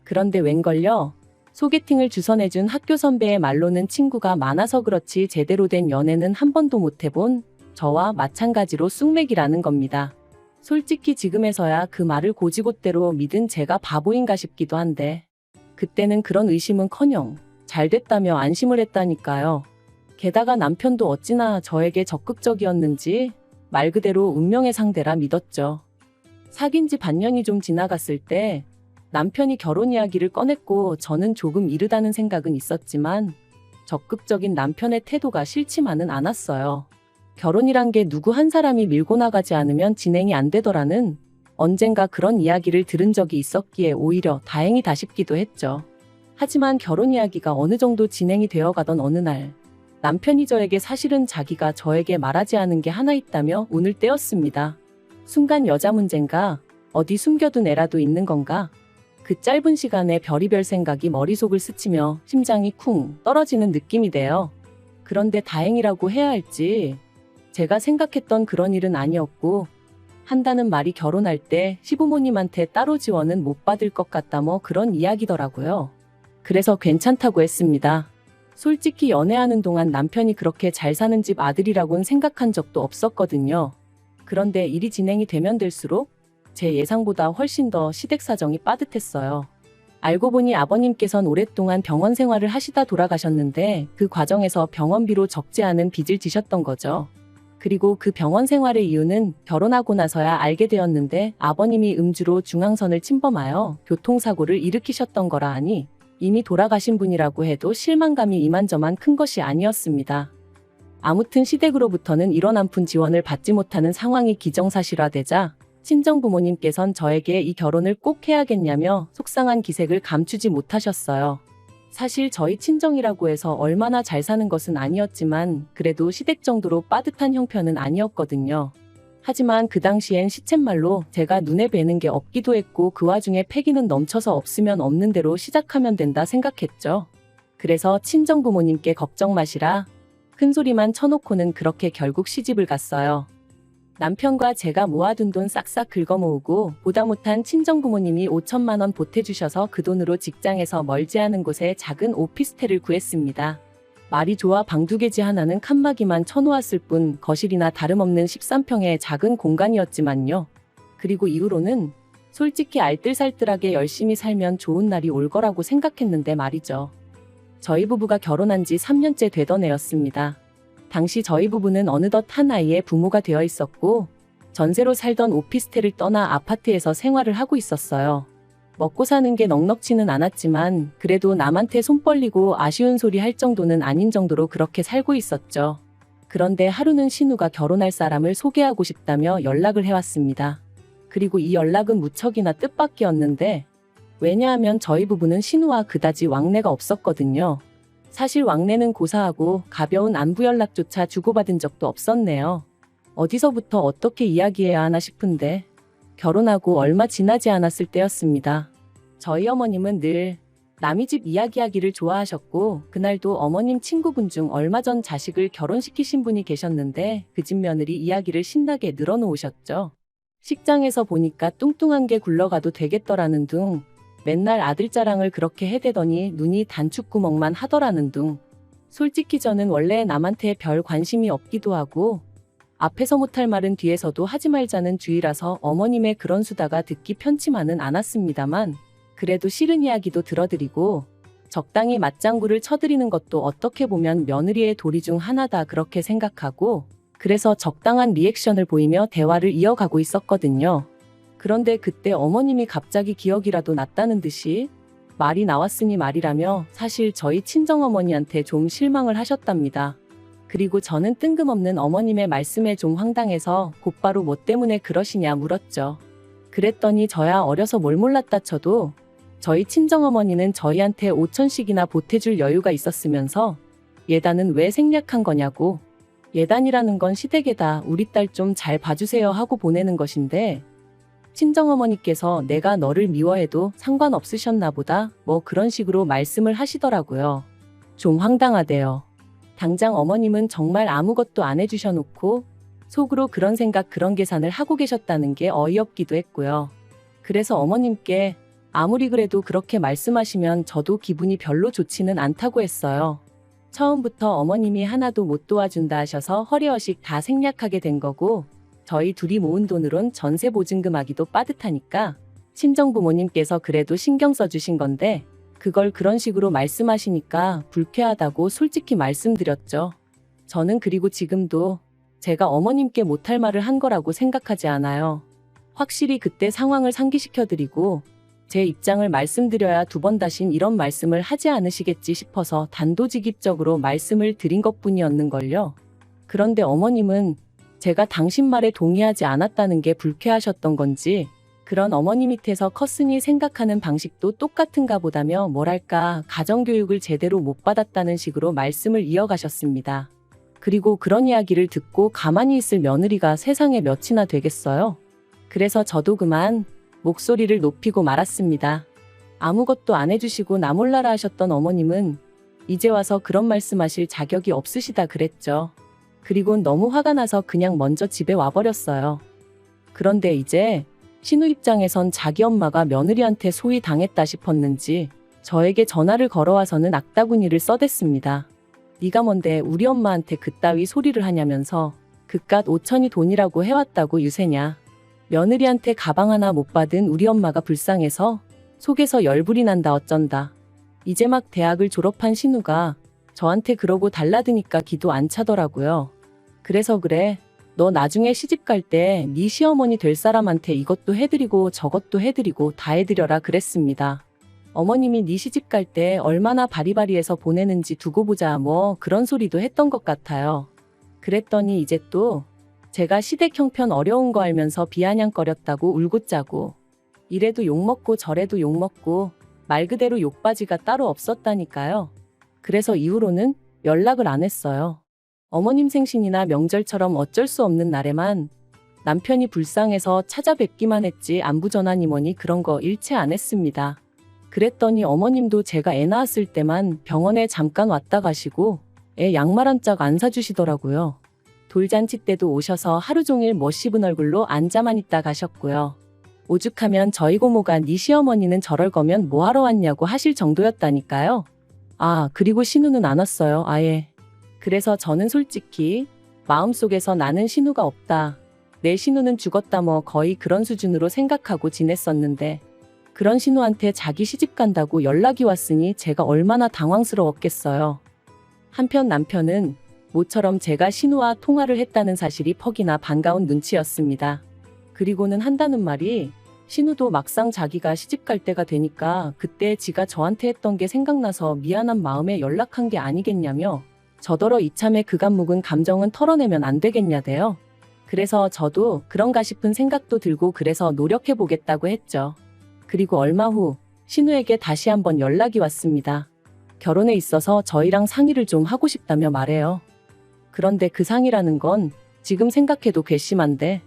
그런데 웬걸요? 소개팅을 주선해준 학교 선배의 말로는 친구가 많아서 그렇지 제대로 된 연애는 한 번도 못 해본 저와 마찬가지로 쑥맥이라는 겁니다. 솔직히 지금에서야 그 말을 고지곳대로 믿은 제가 바보인가 싶기도 한데 그때는 그런 의심은커녕 잘 됐다며 안심을 했다니까요. 게다가 남편도 어찌나 저에게 적극적이었는지 말 그대로 운명의 상대라 믿었죠. 사귄 지 반년이 좀 지나갔을 때 남편이 결혼 이야기를 꺼냈고 저는 조금 이르다는 생각은 있었지만 적극적인 남편의 태도가 싫지만은 않았어요. 결혼이란 게 누구 한 사람이 밀고 나가지 않으면 진행이 안 되더라는 언젠가 그런 이야기를 들은 적이 있었기에 오히려 다행이다 싶기도 했죠. 하지만 결혼 이야기가 어느 정도 진행이 되어가던 어느 날 남편이 저에게 사실은 자기가 저에게 말하지 않은 게 하나 있다며 운을 떼었습니다. 순간 여자 문제인가? 어디 숨겨둔 애라도 있는 건가? 그 짧은 시간에 별의별 생각이 머릿속을 스치며 심장이 쿵 떨어지는 느낌이 돼요. 그런데 다행이라고 해야 할지 제가 생각했던 그런 일은 아니었고 한다는 말이 결혼할 때 시부모님한테 따로 지원은 못 받을 것 같다 뭐 그런 이야기더라고요. 그래서 괜찮다고 했습니다. 솔직히 연애하는 동안 남편이 그렇게 잘 사는 집 아들이라고는 생각한 적도 없었거든요. 그런데 일이 진행이 되면 될수록 제 예상보다 훨씬 더 시댁 사정이 빠듯했어요. 알고 보니 아버님께선 오랫동안 병원 생활을 하시다 돌아가셨는데 그 과정에서 병원비로 적지 않은 빚을 지셨던 거죠. 그리고 그 병원 생활의 이유는 결혼하고 나서야 알게 되었는데 아버님이 음주로 중앙선을 침범하여 교통사고를 일으키셨던 거라 하니 이미 돌아가신 분이라고 해도 실망감이 이만저만 큰 것이 아니었습니다. 아무튼 시댁으로부터는 이런 한 푼 지원을 받지 못하는 상황이 기정사실화되자 친정부모님께선 저에게 이 결혼을 꼭 해야겠냐며 속상한 기색을 감추지 못하셨어요. 사실 저희 친정이라고 해서 얼마나 잘 사는 것은 아니었지만 그래도 시댁 정도로 빠듯한 형편은 아니었거든요. 하지만 그 당시엔 시쳇말로 제가 눈에 뵈는 게 없기도 했고 그 와중에 패기는 넘쳐서 없으면 없는 대로 시작하면 된다 생각했죠. 그래서 친정부모님께 걱정 마시라 큰소리만 쳐놓고는 그렇게 결국 시집을 갔어요. 남편과 제가 모아둔 돈 싹싹 긁어모으고 보다 못한 친정부모님이 5천만 원 보태주셔서 그 돈으로 직장에서 멀지 않은 곳에 작은 오피스텔을 구했습니다. 말이 좋아 방두개지 하나는 칸막이만 쳐놓았을 뿐 거실이나 다름없는 13평의 작은 공간이었지만요. 그리고 이후로는 솔직히 알뜰살뜰하게 열심히 살면 좋은 날이 올 거라고 생각했는데 말이죠. 저희 부부가 결혼한 지 3년째 되던 해였습니다. 당시 저희 부부는 어느덧 한 아이의 부모가 되어 있었고 전세로 살던 오피스텔을 떠나 아파트에서 생활을 하고 있었어요. 먹고 사는 게 넉넉지는 않았지만 그래도 남한테 손 벌리고 아쉬운 소리 할 정도는 아닌 정도로 그렇게 살고 있었죠. 그런데 하루는 신우가 결혼할 사람을 소개하고 싶다며 연락을 해왔습니다. 그리고 이 연락은 무척이나 뜻밖이었는데 왜냐하면 저희 부부는 신우와 그다지 왕래가 없었거든요. 사실 왕래는 고사하고 가벼운 안부 연락조차 주고받은 적도 없었네요. 어디서부터 어떻게 이야기해야 하나 싶은데 결혼하고 얼마 지나지 않았을 때였습니다. 저희 어머님은 늘 남의 집 이야기하기를 좋아하셨고 그날도 어머님 친구분 중 얼마 전 자식을 결혼시키신 분이 계셨는데 그 집 며느리 이야기를 신나게 늘어놓으셨죠. 식장에서 보니까 뚱뚱한 게 굴러가도 되겠더라는 둥 맨날 아들 자랑을 그렇게 해대더니 눈이 단축구멍만 하더라는 둥. 솔직히 저는 원래 남한테 별 관심이 없기도 하고 앞에서 못할 말은 뒤에서도 하지 말자는 주의라서 어머님의 그런 수다가 듣기 편치만은 않았습니다만 그래도 싫은 이야기도 들어드리고 적당히 맞장구를 쳐드리는 것도 어떻게 보면 며느리의 도리 중 하나다 그렇게 생각하고 그래서 적당한 리액션을 보이며 대화를 이어가고 있었거든요. 그런데 그때 어머님이 갑자기 기억이라도 났다는 듯이 말이 나왔으니 말이라며 사실 저희 친정어머니한테 좀 실망을 하셨답니다. 그리고 저는 뜬금없는 어머님의 말씀에 좀 황당해서 곧바로 뭐 때문에 그러시냐 물었죠. 그랬더니 저야 어려서 뭘 몰랐다 쳐도 저희 친정어머니는 저희한테 5천씩이나 보태줄 여유가 있었으면서 예단은 왜 생략한 거냐고 예단이라는 건 시댁에다 우리 딸 좀 잘 봐주세요 하고 보내는 것인데 친정어머니께서 내가 너를 미워해도 상관없으셨나 보다 뭐 그런 식으로 말씀을 하시더라고요. 좀 황당하대요. 당장 어머님은 정말 아무것도 안 해주셔놓고 속으로 그런 생각 그런 계산을 하고 계셨다는 게 어이없기도 했고요. 그래서 어머님께 아무리 그래도 그렇게 말씀하시면 저도 기분이 별로 좋지는 않다고 했어요. 처음부터 어머님이 하나도 못 도와준다 하셔서 허리허식 다 생략하게 된 거고 저희 둘이 모은 돈으론 전세 보증금하기도 빠듯하니까 친정부모님께서 그래도 신경 써주신 건데 그걸 그런 식으로 말씀하시니까 불쾌하다고 솔직히 말씀드렸죠. 저는 그리고 지금도 제가 어머님께 못할 말을 한 거라고 생각하지 않아요. 확실히 그때 상황을 상기시켜드리고 제 입장을 말씀드려야 두 번 다신 이런 말씀을 하지 않으시겠지 싶어서 단도직입적으로 말씀을 드린 것뿐이었는걸요. 그런데 어머님은 제가 당신 말에 동의하지 않았다는 게 불쾌하셨던 건지 그런 어머니 밑에서 컸으니 생각하는 방식도 똑같은가 보다며 뭐랄까 가정교육을 제대로 못 받았다는 식으로 말씀을 이어가셨습니다. 그리고 그런 이야기를 듣고 가만히 있을 며느리가 세상에 몇이나 되겠어요? 그래서 저도 그만 목소리를 높이고 말았습니다. 아무것도 안 해주시고 나 몰라라 하셨던 어머님은 이제 와서 그런 말씀하실 자격이 없으시다 그랬죠. 그리고 너무 화가 나서 그냥 먼저 집에 와버렸어요. 그런데 이제 신우 입장에선 자기 엄마가 며느리한테 소위 당했다 싶었는지 저에게 전화를 걸어와서는 악다구니를 써댔습니다. 네가 뭔데 우리 엄마한테 그따위 소리를 하냐면서 그깟 5천이 돈이라고 해왔다고 유세냐. 며느리한테 가방 하나 못 받은 우리 엄마가 불쌍해서 속에서 열불이 난다 어쩐다. 이제 막 대학을 졸업한 신우가 저한테 그러고 달라드니까 기도 안 차더라고요. 그래서 그래. 너 나중에 시집 갈 때 네 시어머니 될 사람한테 이것도 해드리고 저것도 해드리고 다 해드려라 그랬습니다. 어머님이 네 시집 갈 때 얼마나 바리바리해서 보내는지 두고 보자 뭐 그런 소리도 했던 것 같아요. 그랬더니 이제 또 제가 시댁 형편 어려운 거 알면서 비아냥거렸다고 울고 짜고 이래도 욕먹고 저래도 욕먹고 말 그대로 욕바지가 따로 없었다니까요. 그래서 이후로는 연락을 안 했어요. 어머님 생신이나 명절처럼 어쩔 수 없는 날에만 남편이 불쌍해서 찾아뵙기만 했지 안부전화니 뭐니 그런 거 일체 안 했습니다. 그랬더니 어머님도 제가 애 낳았을 때만 병원에 잠깐 왔다 가시고 애 양말 한 짝 안 사주시더라고요. 돌잔치 때도 오셔서 하루 종일 못 씹은 얼굴로 앉아만 있다 가셨고요. 오죽하면 저희 고모가 네 시어머니는 저럴 거면 뭐하러 왔냐고 하실 정도였다니까요. 아, 그리고 신우는 안 왔어요, 아예. 그래서 저는 솔직히 마음속에서 나는 신우가 없다. 내 신우는 죽었다 뭐 거의 그런 수준으로 생각하고 지냈었는데 그런 신우한테 자기 시집 간다고 연락이 왔으니 제가 얼마나 당황스러웠겠어요. 한편 남편은 모처럼 제가 신우와 통화를 했다는 사실이 퍽이나 반가운 눈치였습니다. 그리고는 한다는 말이 신우도 막상 자기가 시집 갈 때가 되니까 그때 지가 저한테 했던 게 생각나서 미안한 마음에 연락한 게 아니겠냐며 저더러 이참에 그간 묵은 감정은 털어내면 안 되겠냐대요. 그래서 저도 그런가 싶은 생각도 들고 그래서 노력해보겠다고 했죠. 그리고 얼마 후 신우에게 다시 한번 연락이 왔습니다. 결혼에 있어서 저희랑 상의를 좀 하고 싶다며 말해요. 그런데 그 상의라는 건 지금 생각해도 괘씸한데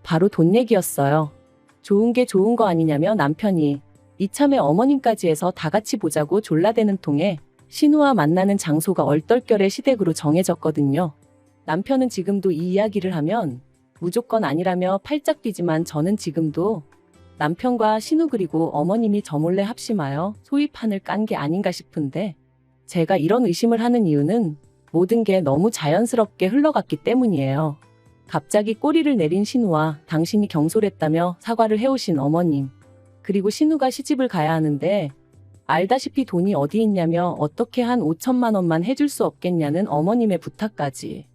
바로 돈 얘기였어요. 좋은 게 좋은 거 아니냐며 남편이 이참에 어머님까지 해서 다 같이 보자고 졸라대는 통에 신우와 만나는 장소가 얼떨결에 시댁으로 정해졌거든요. 남편은 지금도 이 이야기를 하면 무조건 아니라며 팔짝 뛰지만 저는 지금도 남편과 신우 그리고 어머님이 저 몰래 합심하여 소위 판을 깐 게 아닌가 싶은데 제가 이런 의심을 하는 이유는 모든 게 너무 자연스럽게 흘러갔기 때문이에요. 갑자기 꼬리를 내린 신우와 당신이 경솔했다며 사과를 해오신 어머님. 그리고 신우가 시집을 가야 하는데 알다시피 돈이 어디 있냐며 어떻게 한 5천만 원만 해줄 수 없겠냐는 어머님의 부탁까지.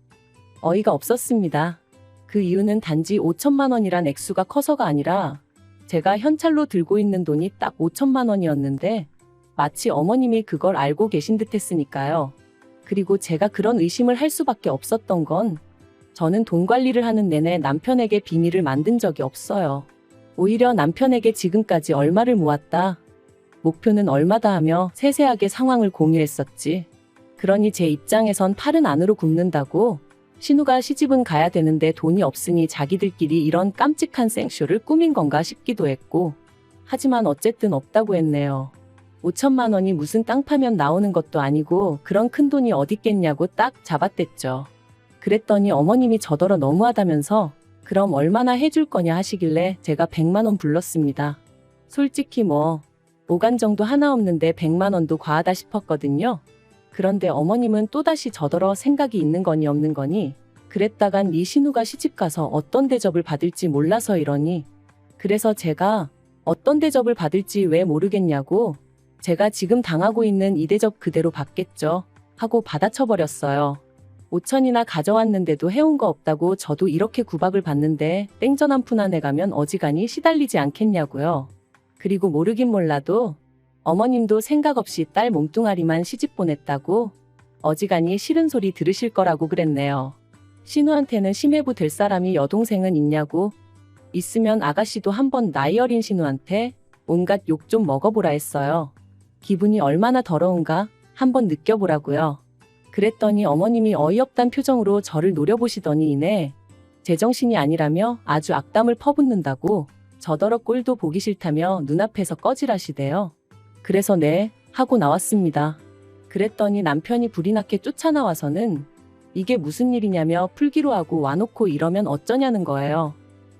어이가 없었습니다. 그 이유는 단지 5천만 원이란 액수가 커서가 아니라 제가 현찰로 들고 있는 돈이 딱 5천만 원이었는데 마치 어머님이 그걸 알고 계신 듯 했으니까요. 그리고 제가 그런 의심을 할 수밖에 없었던 건 저는 돈 관리를 하는 내내 남편에게 비밀을 만든 적이 없어요. 오히려 남편에게 지금까지 얼마를 모았다, 목표는 얼마다 하며 세세하게 상황을 공유했었지. 그러니 제 입장에선 팔은 안으로 굽는다고 신우가 시집은 가야 되는데 돈이 없으니 자기들끼리 이런 깜찍한 생쇼를 꾸민 건가 싶기도 했고 하지만 어쨌든 없다고 했네요. 5천만 원이 무슨 땅 파면 나오는 것도 아니고 그런 큰 돈이 어딨겠냐고 딱 잡아댔죠. 그랬더니 어머님이 저더러 너무하다면서 그럼 얼마나 해줄 거냐 하시길래 제가 100만 원 불렀습니다. 솔직히 뭐 오간 정도 하나 없는데 100만 원도 과하다 싶었거든요. 그런데 어머님은 또다시 저더러 생각이 있는 거니 없는 거니 그랬다간 네 신우가 시집가서 어떤 대접을 받을지 몰라서 이러니 그래서 제가 어떤 대접을 받을지 왜 모르겠냐고 제가 지금 당하고 있는 이 대접 그대로 받겠죠 하고 받아쳐버렸어요. 5천이나 가져왔는데도 해온 거 없다고 저도 이렇게 구박을 받는데 땡전 한 푼 안에 가면 어지간히 시달리지 않겠냐고요. 그리고 모르긴 몰라도 어머님도 생각 없이 딸 몸뚱아리만 시집 보냈다고 어지간히 싫은 소리 들으실 거라고 그랬네요. 신우한테는 심해부 될 사람이 여동생은 있냐고 있으면 아가씨도 한번 나이 어린 신우한테 온갖 욕 좀 먹어보라 했어요. 기분이 얼마나 더러운가 한번 느껴보라고요. 그랬더니 어머님이 어이없단 표정으로 저를 노려보시더니 이내 제정신이 아니라며 아주 악담을 퍼붓는다고 저더러 꼴도 보기 싫다며 눈앞에서 꺼지라시대요. 그래서 네 하고 나왔습니다. 그랬더니 남편이 불이 나게 쫓아나와서는 이게 무슨 일이냐며 풀기로 하고 와놓고 이러면 어쩌냐는 거예요.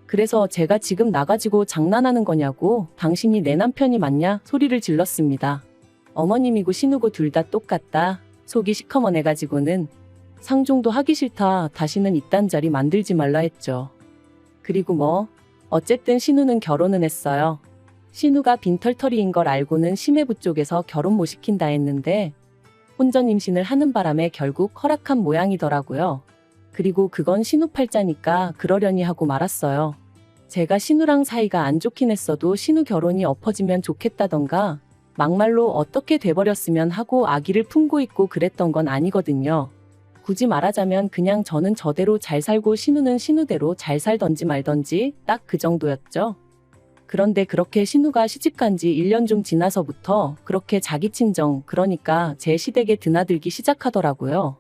그래서 제가 지금 나가지고 장난하는 거냐고 당신이 내 남편이 맞냐 소리를 질렀습니다. 어머님이고 신우고 둘 다 똑같다. 속이 시커먼해가지고는 상종도 하기 싫다. 다시는 이딴 자리 만들지 말라 했죠. 그리고 뭐 어쨌든 신우는 결혼은 했어요. 신우가 빈털터리인 걸 알고는 심해부 쪽에서 결혼 못 시킨다 했는데 혼전 임신을 하는 바람에 결국 허락한 모양이더라고요. 그리고 그건 신우 팔자니까 그러려니 하고 말았어요. 제가 신우랑 사이가 안 좋긴 했어도 신우 결혼이 엎어지면 좋겠다던가 막말로 어떻게 돼버렸으면 하고 아기를 품고 있고 그랬던 건 아니거든요. 굳이 말하자면 그냥 저는 저대로 잘 살고 신우는 신우대로 잘 살던지 말던지 딱 그 정도였죠. 그런데 그렇게 신우가 시집간 지 1년 좀 지나서부터 그렇게 자기 친정 그러니까 제 시댁에 드나들기 시작하더라고요.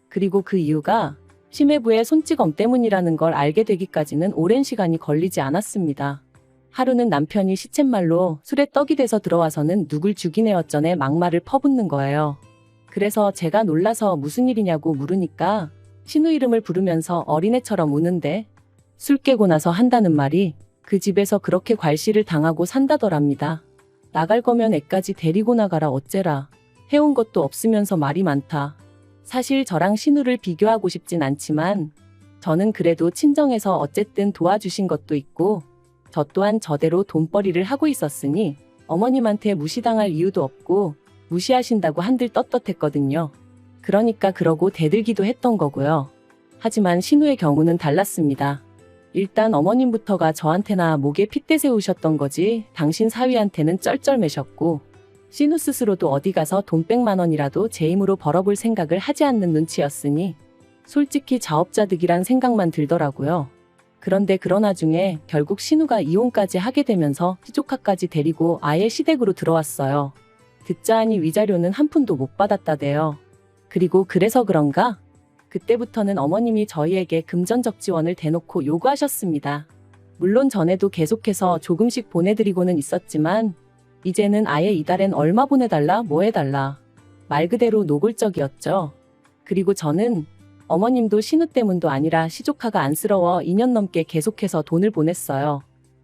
그리고 그 이유가 심해부의 손찌검 때문이라는 걸 알게 되기까지는 오랜 시간이 걸리지 않았습니다. 하루는 남편이 시쳇말로 술에 떡이 돼서 들어와서는 누굴 죽이네 어쩌네 막말을 퍼붓는 거예요. 그래서 제가 놀라서 무슨 일이냐고 물으니까 신우 이름을 부르면서 어린애처럼 우는데 술 깨고 나서 한다는 말이 그 집에서 그렇게 괄시를 당하고 산다더랍니다. 나갈 거면 애까지 데리고 나가라 어째라. 해온 것도 없으면서 말이 많다. 사실 저랑 신우를 비교하고 싶진 않지만 저는 그래도 친정에서 어쨌든 도와주신 것도 있고 저 또한 저대로 돈벌이를 하고 있었으니 어머님한테 무시당할 이유도 없고 무시하신다고 한들 떳떳했거든요. 그러니까 그러고 대들기도 했던 거고요. 하지만 신우의 경우는 달랐습니다. 일단 어머님부터가 저한테나 목에 핏대 세우셨던 거지 당신 사위한테는 쩔쩔매셨고 신우 스스로도 어디 가서 돈 100만 원이라도 제 힘으로 벌어볼 생각을 하지 않는 눈치였으니 솔직히 자업자득이란 생각만 들더라고요. 그런데 그러나 중에 결국 신우가 이혼까지 하게 되면서 시조카까지 데리고 아예 시댁으로 들어왔어요. 듣자 하니 위자료는 한 푼도 못 받았다대요. 그리고 그래서 그런가? 그때부터는 어머님이 저희에게 금전적 지원을 대놓고 요구하셨습니다. 물론 전에도 계속해서 조금씩 보내드리고는 있었지만 이제는 아예 이달엔 얼마 보내달라 뭐 해달라. 말 그대로 노골적이었죠. 그리고 저는 어머님도 신우 때문도 아니라 시조카가 안쓰러워 2년 넘게 계속해서 돈을 보냈어요.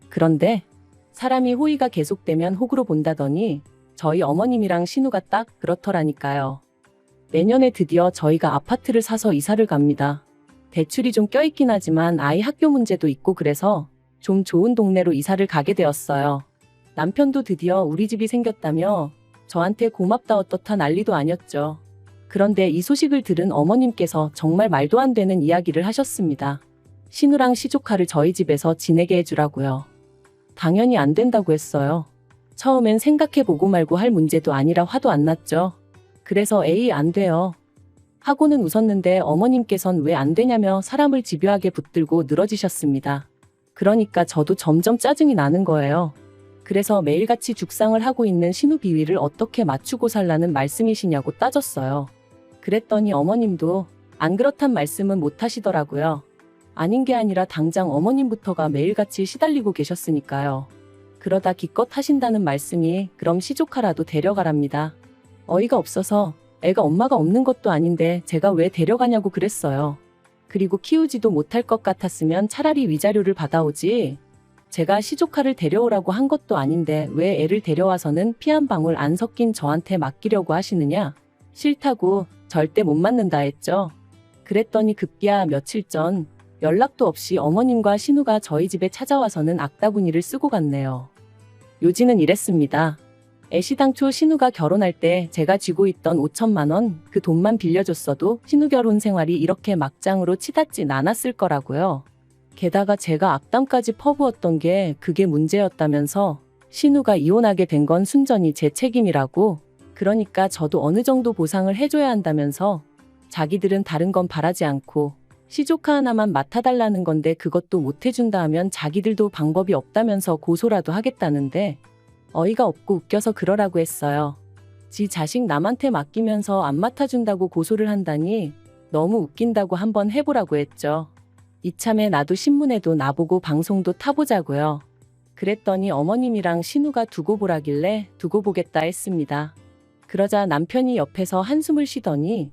그런데 사람이 호의가 계속되면 호구로 본다더니 저희 어머님이랑 신우가 딱 그렇더라니까요. 내년에 드디어 저희가 아파트를 사서 이사를 갑니다. 대출이 좀 껴있긴 하지만 아이 학교 문제도 있고 그래서 좀 좋은 동네로 이사를 가게 되었어요. 남편도 드디어 우리 집이 생겼다며 저한테 고맙다 어떻다 난리도 아니었죠. 그런데 이 소식을 들은 어머님께서 정말 말도 안 되는 이야기를 하셨습니다. 신우랑 시조카를 저희 집에서 지내게 해주라고요. 당연히 안 된다고 했어요. 처음엔 생각해보고 말고 할 문제도 아니라 화도 안 났죠. 그래서 에이 안 돼요. 하고는 웃었는데 어머님께선 왜 안 되냐며 사람을 집요하게 붙들고 늘어지셨습니다. 그러니까 저도 점점 짜증이 나는 거예요. 그래서 매일같이 죽상을 하고 있는 신우 비위를 어떻게 맞추고 살라는 말씀이시냐고 따졌어요. 그랬더니 어머님도 안 그렇단 말씀은 못 하시더라고요. 아닌 게 아니라 당장 어머님부터가 매일같이 시달리고 계셨으니까요. 그러다 기껏 하신다는 말씀이 그럼 시조카라도 데려가랍니다. 어이가 없어서 애가 엄마가 없는 것도 아닌데 제가 왜 데려가냐고 그랬어요. 그리고 키우지도 못할 것 같았으면 차라리 위자료를 받아오지. 제가 시조카를 데려오라고 한 것도 아닌데 왜 애를 데려와서는 피 한 방울 안 섞인 저한테 맡기려고 하시느냐. 싫다고 절대 못 맡는다 했죠. 그랬더니 급기야 며칠 전 연락도 없이 어머님과 신우가 저희 집에 찾아와서는 악다구니를 쓰고 갔네요. 요지는 이랬습니다. 애시당초 신우가 결혼할 때 제가 쥐고 있던 5천만 원 그 돈만 빌려줬어도 신우 결혼 생활이 이렇게 막장으로 치닫진 않았을 거라고요. 게다가 제가 악담까지 퍼부었던 게 그게 문제였다면서 신우가 이혼하게 된 건 순전히 제 책임이라고. 그러니까 저도 어느 정도 보상을 해줘야 한다면서 자기들은 다른 건 바라지 않고 시조카 하나만 맡아달라는 건데 그것도 못 해준다 하면 자기들도 방법이 없다면서 고소라도 하겠다는데 어이가 없고 웃겨서 그러라고 했어요. 지 자식 남한테 맡기면서 안 맡아준다고 고소를 한다니 너무 웃긴다고 한번 해보라고 했죠. 이참에 나도 신문에도 나보고 방송도 타보자고요. 그랬더니 어머님이랑 신우가 두고 보라길래 두고 보겠다 했습니다. 그러자 남편이 옆에서 한숨을 쉬더니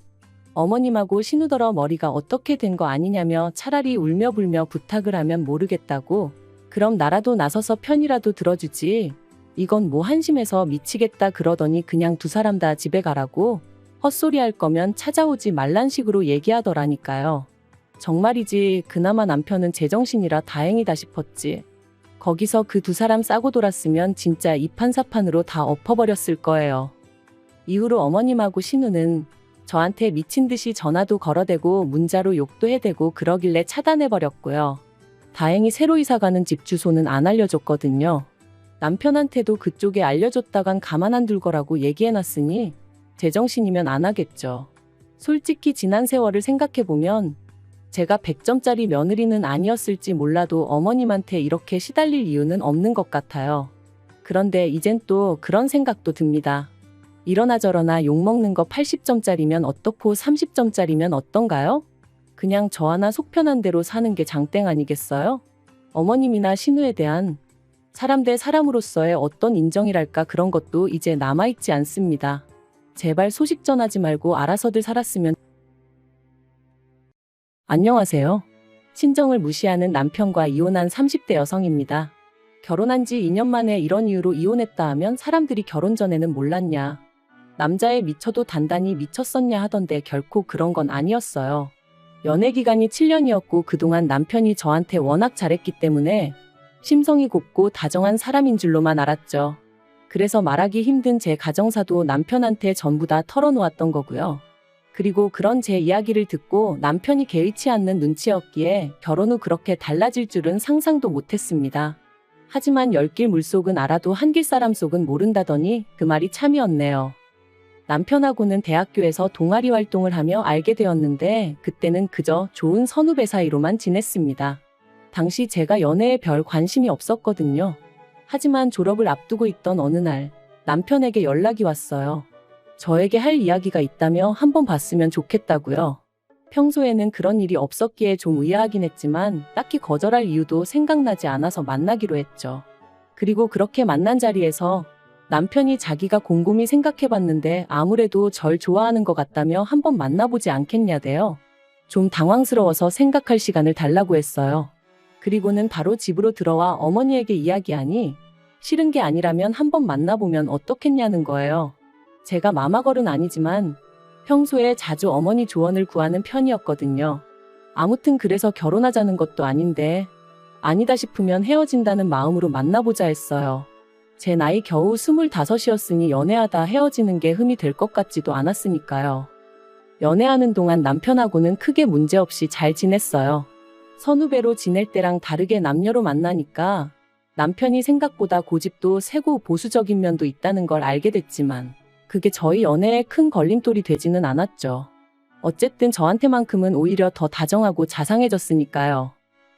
어머님하고 신우더러 머리가 어떻게 된 거 아니냐며 차라리 울며 불며 부탁을 하면 모르겠다고. 그럼 나라도 나서서 편이라도 들어주지. 이건 뭐 한심해서 미치겠다 그러더니 그냥 두 사람 다 집에 가라고. 헛소리 할 거면 찾아오지 말란 식으로 얘기하더라니까요. 정말이지 그나마 남편은 제정신이라 다행이다 싶었지. 거기서 그 두 사람 싸고 돌았으면 진짜 이판사판으로 다 엎어버렸을 거예요. 이후로 어머님하고 신우는 저한테 미친 듯이 전화도 걸어대고 문자로 욕도 해대고 그러길래 차단해버렸고요. 다행히 새로 이사가는 집 주소는 안 알려줬거든요. 남편한테도 그쪽에 알려줬다간 가만 안 둘 거라고 얘기해놨으니 제정신이면 안 하겠죠. 솔직히 지난 세월을 생각해보면 제가 100점짜리 며느리는 아니었을지 몰라도 어머님한테 이렇게 시달릴 이유는 없는 것 같아요. 그런데 이젠 또 그런 생각도 듭니다. 이러나 저러나 욕먹는 거 80점짜리면 어떻고 30점짜리면 어떤가요? 그냥 저 하나 속 편한 대로 사는 게 장땡 아니겠어요? 어머님이나 신우에 대한 사람 대 사람으로서의 어떤 인정이랄까 그런 것도 이제 남아있지 않습니다. 제발 소식 전하지 말고 알아서들 살았으면. 안녕하세요. 친정을 무시하는 남편과 이혼한 30대 여성입니다. 결혼한 지 2년 만에 이런 이유로 이혼했다 하면 사람들이 결혼 전에는 몰랐냐. 남자에 미쳐도 단단히 미쳤었냐 하던데 결코 그런 건 아니었어요. 연애 기간이 7년이었고 그동안 남편이 저한테 워낙 잘했기 때문에 심성이 곱고 다정한 사람인 줄로만 알았죠. 그래서 말하기 힘든 제 가정사도 남편한테 전부 다 털어놓았던 거고요. 그리고 그런 제 이야기를 듣고 남편이 개의치 않는 눈치였기에 결혼 후 그렇게 달라질 줄은 상상도 못했습니다. 하지만 열길 물속은 알아도 한길 사람 속은 모른다더니 그 말이 참이었네요. 남편하고는 대학교에서 동아리 활동을 하며 알게 되었는데 그때는 그저 좋은 선후배 사이로만 지냈습니다. 당시 제가 연애에 별 관심이 없었거든요. 하지만 졸업을 앞두고 있던 어느 날 남편에게 연락이 왔어요. 저에게 할 이야기가 있다며 한번 봤으면 좋겠다고요. 평소에는 그런 일이 없었기에 좀 의아하긴 했지만 딱히 거절할 이유도 생각나지 않아서 만나기로 했죠. 그리고 그렇게 만난 자리에서 남편이 자기가 곰곰이 생각해봤는데 아무래도 절 좋아하는 것 같다며 한번 만나보지 않겠냐대요. 좀 당황스러워서 생각할 시간을 달라고 했어요. 그리고는 바로 집으로 들어와 어머니에게 이야기하니 싫은 게 아니라면 한번 만나보면 어떻겠냐는 거예요. 제가 마마걸은 아니지만 평소에 자주 어머니 조언을 구하는 편이었거든요. 아무튼 그래서 결혼하자는 것도 아닌데 아니다 싶으면 헤어진다는 마음으로 만나보자 했어요. 제 나이 겨우 25이었으니 연애하다 헤어지는 게 흠이 될 것 같지도 않았으니까요. 연애하는 동안 남편하고는 크게 문제없이 잘 지냈어요. 선후배로 지낼 때랑 다르게 남녀로 만나니까 남편이 생각보다 고집도 세고 보수적인 면도 있다는 걸 알게 됐지만 그게 저희 연애에 큰 걸림돌이 되지는 않았죠. 어쨌든 저한테만큼은 오히려 더 다정하고 자상해졌으니까요.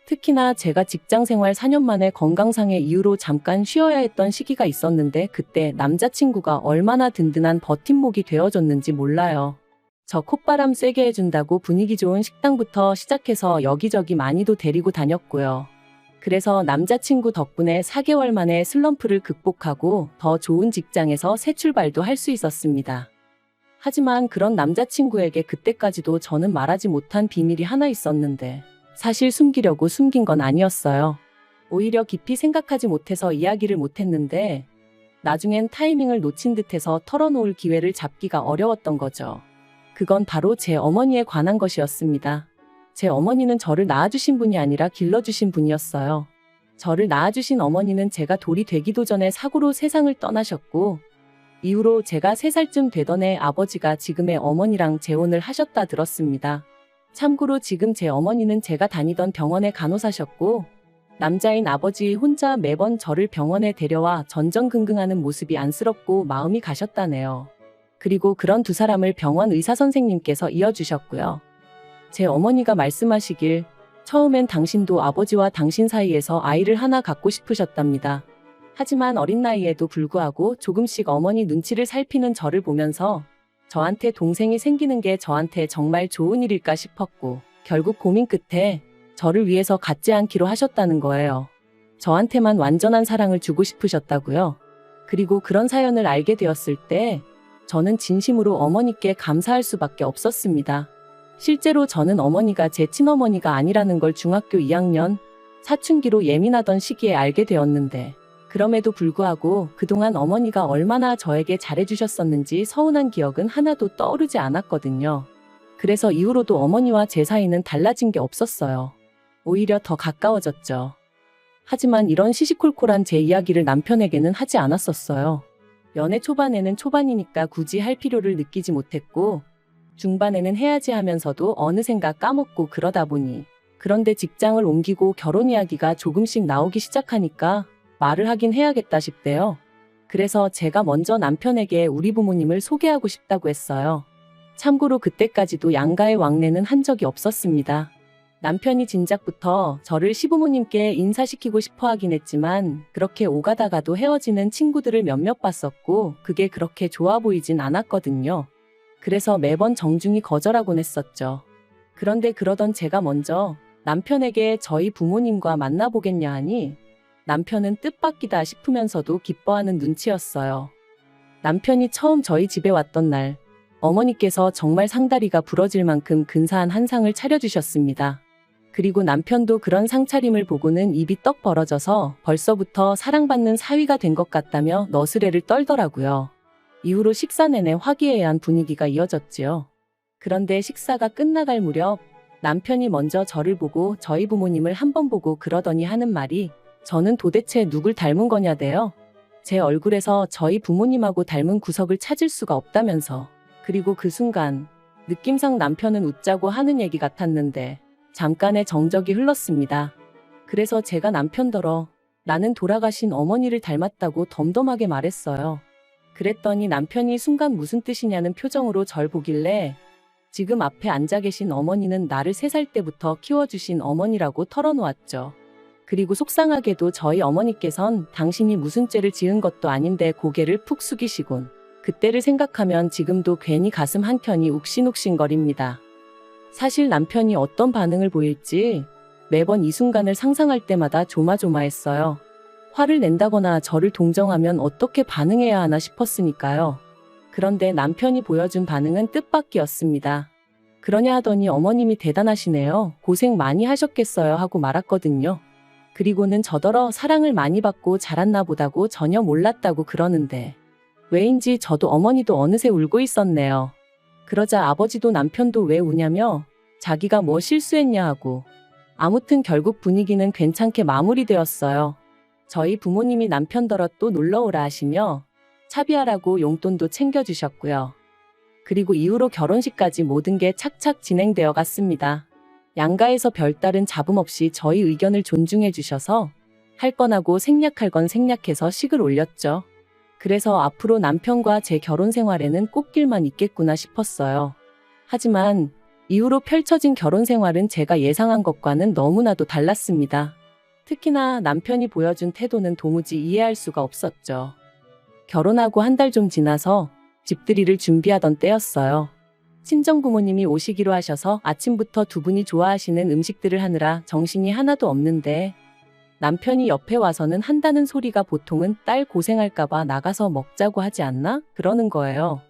특히나 제가 직장생활 4년 만에 건강상의 이유로 잠깐 쉬어야 했던 시기가 있었는데 그때 남자친구가 얼마나 든든한 버팀목이 되어줬는지 몰라요. 저 콧바람 쐬게 해준다고 분위기 좋은 식당부터 시작해서 여기저기 많이도 데리고 다녔고요. 그래서 남자친구 덕분에 4개월 만에 슬럼프를 극복하고 더 좋은 직장에서 새 출발도 할 수 있었습니다. 하지만 그런 남자친구에게 그때까지도 저는 말하지 못한 비밀이 하나 있었는데 사실 숨기려고 숨긴 건 아니었어요. 오히려 깊이 생각하지 못해서 이야기를 못했는데 나중엔 타이밍을 놓친 듯해서 털어놓을 기회를 잡기가 어려웠던 거죠. 그건 바로 제 어머니에 관한 것이었습니다. 제 어머니는 저를 낳아주신 분이 아니라 길러주신 분이었어요. 저를 낳아주신 어머니는 제가 돌이 되기도 전에 사고로 세상을 떠나셨고 이후로 제가 3살쯤 되던 해 아버지가 지금의 어머니랑 재혼을 하셨다 들었습니다. 참고로 지금 제 어머니는 제가 다니던 병원의 간호사셨고 남자인 아버지 혼자 매번 저를 병원에 데려와 전전긍긍하는 모습이 안쓰럽고 마음이 가셨다네요. 그리고 그런 두 사람을 병원 의사 선생님께서 이어주셨고요. 제 어머니가 말씀하시길 처음엔 당신도 아버지와 당신 사이에서 아이를 하나 갖고 싶으셨답니다. 하지만 어린 나이에도 불구하고 조금씩 어머니 눈치를 살피는 저를 보면서 저한테 동생이 생기는 게 저한테 정말 좋은 일일까 싶었고 결국 고민 끝에 저를 위해서 갖지 않기로 하셨다는 거예요. 저한테만 완전한 사랑을 주고 싶으셨다고요. 그리고 그런 사연을 알게 되었을 때 저는 진심으로 어머니께 감사할 수밖에 없었습니다. 실제로 저는 어머니가 제 친어머니가 아니라는 걸 중학교 2학년 사춘기로 예민하던 시기에 알게 되었는데 그럼에도 불구하고 그동안 어머니가 얼마나 저에게 잘해주셨었는지 서운한 기억은 하나도 떠오르지 않았거든요. 그래서 이후로도 어머니와 제 사이는 달라진 게 없었어요. 오히려 더 가까워졌죠. 하지만 이런 시시콜콜한 제 이야기를 남편에게는 하지 않았었어요. 연애 초반에는 초반이니까 굳이 할 필요를 느끼지 못했고 중반에는 해야지 하면서도 어느샌가 까먹고 그러다 보니 그런데 직장을 옮기고 결혼 이야기가 조금씩 나오기 시작하니까 말을 하긴 해야겠다 싶대요. 그래서 제가 먼저 남편에게 우리 부모님을 소개하고 싶다고 했어요. 참고로 그때까지도 양가의 왕래는 한 적이 없었습니다. 남편이 진작부터 저를 시부모님께 인사시키고 싶어 하긴 했지만 그렇게 오가다가도 헤어지는 친구들을 몇몇 봤었고 그게 그렇게 좋아 보이진 않았거든요. 그래서 매번 정중히 거절하곤 했었죠. 그런데 그러던 제가 먼저 남편에게 저희 부모님과 만나보겠냐 하니 남편은 뜻밖이다 싶으면서도 기뻐하는 눈치였어요. 남편이 처음 저희 집에 왔던 날 어머니께서 정말 상다리가 부러질 만큼 근사한 한상을 차려주셨습니다. 그리고 남편도 그런 상차림을 보고는 입이 떡 벌어져서 벌써부터 사랑받는 사위가 된 것 같다며 너스레를 떨더라고요. 이후로 식사 내내 화기애애한 분위기가 이어졌지요. 그런데 식사가 끝나갈 무렵 남편이 먼저 저를 보고 저희 부모님을 한번 보고 그러더니 하는 말이 저는 도대체 누굴 닮은 거냐대요. 제 얼굴에서 저희 부모님하고 닮은 구석을 찾을 수가 없다면서. 그리고 그 순간 느낌상 남편은 웃자고 하는 얘기 같았는데 잠깐의 정적이 흘렀습니다. 그래서 제가 남편더러 나는 돌아가신 어머니를 닮았다고 덤덤하게 말했어요. 그랬더니 남편이 순간 무슨 뜻이냐는 표정으로 절 보길래 지금 앞에 앉아 계신 어머니는 나를 3살 때부터 키워주신 어머니라고 털어놓았죠. 그리고 속상하게도 저희 어머니께선 당신이 무슨 죄를 지은 것도 아닌데 고개를 푹 숙이시곤 그때를 생각하면 지금도 괜히 가슴 한켠이 욱신욱신거립니다. 사실 남편이 어떤 반응을 보일지 매번 이 순간을 상상할 때마다 조마조마했어요. 화를 낸다거나 저를 동정하면 어떻게 반응해야 하나 싶었으니까요. 그런데 남편이 보여준 반응은 뜻밖이었습니다. 그러냐 하더니 어머님이 대단하시네요. 고생 많이 하셨겠어요 하고 말았거든요. 그리고는 저더러 사랑을 많이 받고 자랐나 보다고 전혀 몰랐다고 그러는데 왜인지 저도 어머니도 어느새 울고 있었네요. 그러자 아버지도 남편도 왜 우냐며 자기가 뭐 실수했냐 하고 아무튼 결국 분위기는 괜찮게 마무리되었어요. 저희 부모님이 남편더러 또 놀러오라 하시며 차비하라고 용돈도 챙겨주셨고요. 그리고 이후로 결혼식까지 모든 게 착착 진행되어 갔습니다. 양가에서 별다른 잡음 없이 저희 의견을 존중해 주셔서 할 건 하고 생략할 건 생략해서 식을 올렸죠. 그래서 앞으로 남편과 제 결혼 생활에는 꽃길만 있겠구나 싶었어요. 하지만 이후로 펼쳐진 결혼 생활은 제가 예상한 것과는 너무나도 달랐습니다. 특히나 남편이 보여준 태도는 도무지 이해할 수가 없었죠. 결혼하고 한 달 좀 지나서 집들이를 준비하던 때였어요. 친정부모님이 오시기로 하셔서 아침부터 두 분이 좋아하시는 음식들을 하느라 정신이 하나도 없는데 남편이 옆에 와서는 한다는 소리가 보통은 딸 고생할까봐 나가서 먹자고 하지 않나? 그러는 거예요.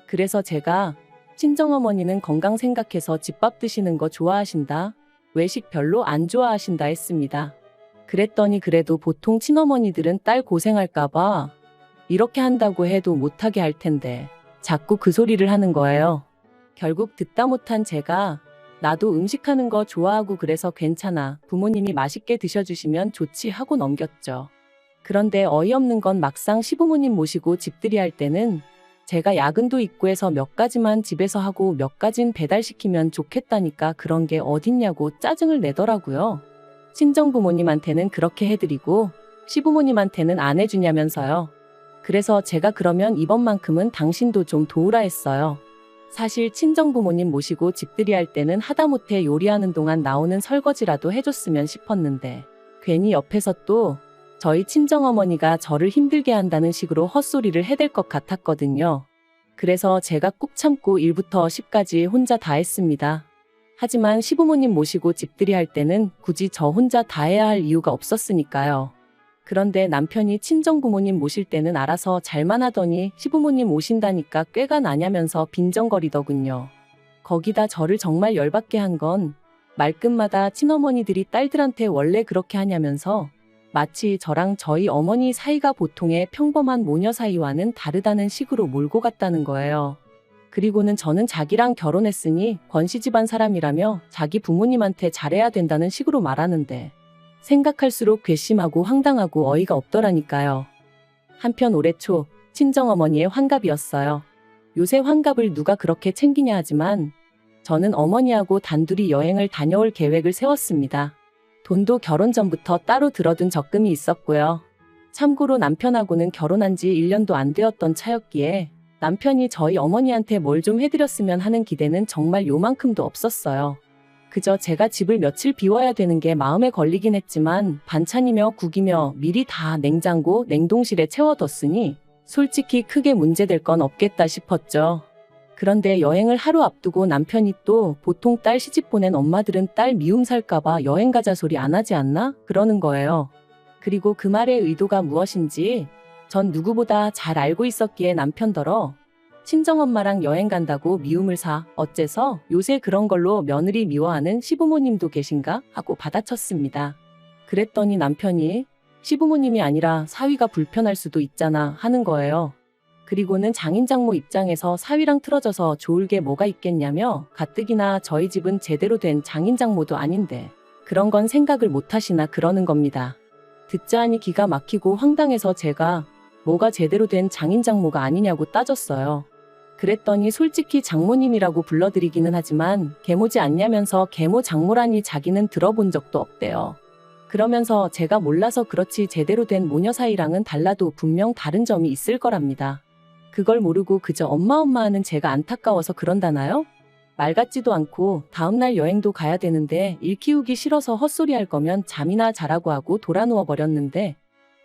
그래서 제가 친정어머니는 건강 생각해서 집밥 드시는 거 좋아하신다. 외식 별로 안 좋아하신다 했습니다. 그랬더니 그래도 보통 친어머니들은 딸 고생할까봐 이렇게 한다고 해도 못하게 할 텐데 자꾸 그 소리를 하는 거예요. 결국 듣다 못한 제가 나도 음식하는 거 좋아하고 그래서 괜찮아. 부모님이 맛있게 드셔주시면 좋지 하고 넘겼죠. 그런데 어이없는 건 막상 시부모님 모시고 집들이 할 때는 제가 야근도 있고 해서 몇 가지만 집에서 하고 몇 가진 배달시키면 좋겠다니까 그런 게 어딨냐고 짜증을 내더라고요. 친정부모님한테는 그렇게 해드리고 시부모님한테는 안 해주냐면서요. 그래서 제가 그러면 이번만큼은 당신도 좀 도우라 했어요. 사실 친정부모님 모시고 집들이 할 때는 하다못해 요리하는 동안 나오는 설거지라도 해줬으면 싶었는데 괜히 옆에서 또 저희 친정어머니가 저를 힘들게 한다는 식으로 헛소리를 해댈 것 같았거든요. 그래서 제가 꾹 참고 1부터 10까지 혼자 다 했습니다. 하지만 시부모님 모시고 집들이 할 때는 굳이 저 혼자 다 해야 할 이유가 없었으니까요. 그런데 남편이 친정부모님 모실 때는 알아서 잘만 하더니 시부모님 오신다니까 꾀가 나냐면서 빈정거리더군요. 거기다 저를 정말 열받게 한 건 말끝마다 친어머니들이 딸들한테 원래 그렇게 하냐면서 마치 저랑 저희 어머니 사이가 보통의 평범한 모녀 사이와는 다르다는 식으로 몰고 갔다는 거예요. 그리고는 저는 자기랑 결혼했으니 권씨 집안 사람이라며 자기 부모님한테 잘해야 된다는 식으로 말하는데 생각할수록 괘씸하고 황당하고 어이가 없더라니까요. 한편 올해 초 친정어머니의 환갑이었어요. 요새 환갑을 누가 그렇게 챙기냐 하지만 저는 어머니하고 단둘이 여행을 다녀올 계획을 세웠습니다. 돈도 결혼 전부터 따로 들어둔 적금이 있었고요. 참고로 남편하고는 결혼한 지 1년도 안 되었던 차였기에 남편이 저희 어머니한테 뭘 좀 해드렸으면 하는 기대는 정말 요만큼도 없었어요. 그저 제가 집을 며칠 비워야 되는 게 마음에 걸리긴 했지만 반찬이며 국이며 미리 다 냉장고, 냉동실에 채워뒀으니 솔직히 크게 문제될 건 없겠다 싶었죠. 그런데 여행을 하루 앞두고 남편이 또 보통 딸 시집 보낸 엄마들은 딸 미움 살까봐 여행 가자 소리 안 하지 않나? 그러는 거예요. 그리고 그 말의 의도가 무엇인지 전 누구보다 잘 알고 있었기에 남편더러 친정엄마랑 여행 간다고 미움을 사 어째서 요새 그런 걸로 며느리 미워하는 시부모님도 계신가 하고 받아쳤습니다. 그랬더니 남편이 시부모님이 아니라 사위가 불편할 수도 있잖아 하는 거예요. 그리고는 장인장모 입장에서 사위랑 틀어져서 좋을 게 뭐가 있겠냐며 가뜩이나 저희 집은 제대로 된 장인장모도 아닌데 그런 건 생각을 못 하시나 그러는 겁니다. 듣자 하니 기가 막히고 황당해서 제가 뭐가 제대로 된 장인장모가 아니냐고 따졌어요. 그랬더니 솔직히 장모님이라고 불러드리기는 하지만 계모지 않냐면서 계모 장모라니 자기는 들어본 적도 없대요. 그러면서 제가 몰라서 그렇지 제대로 된 모녀 사이랑은 달라도 분명 다른 점이 있을 거랍니다. 그걸 모르고 그저 엄마 하는 제가 안타까워서 그런다나요? 말 같지도 않고 다음날 여행도 가야 되는데 일 키우기 싫어서 헛소리 할 거면 잠이나 자라고 하고 돌아누워 버렸는데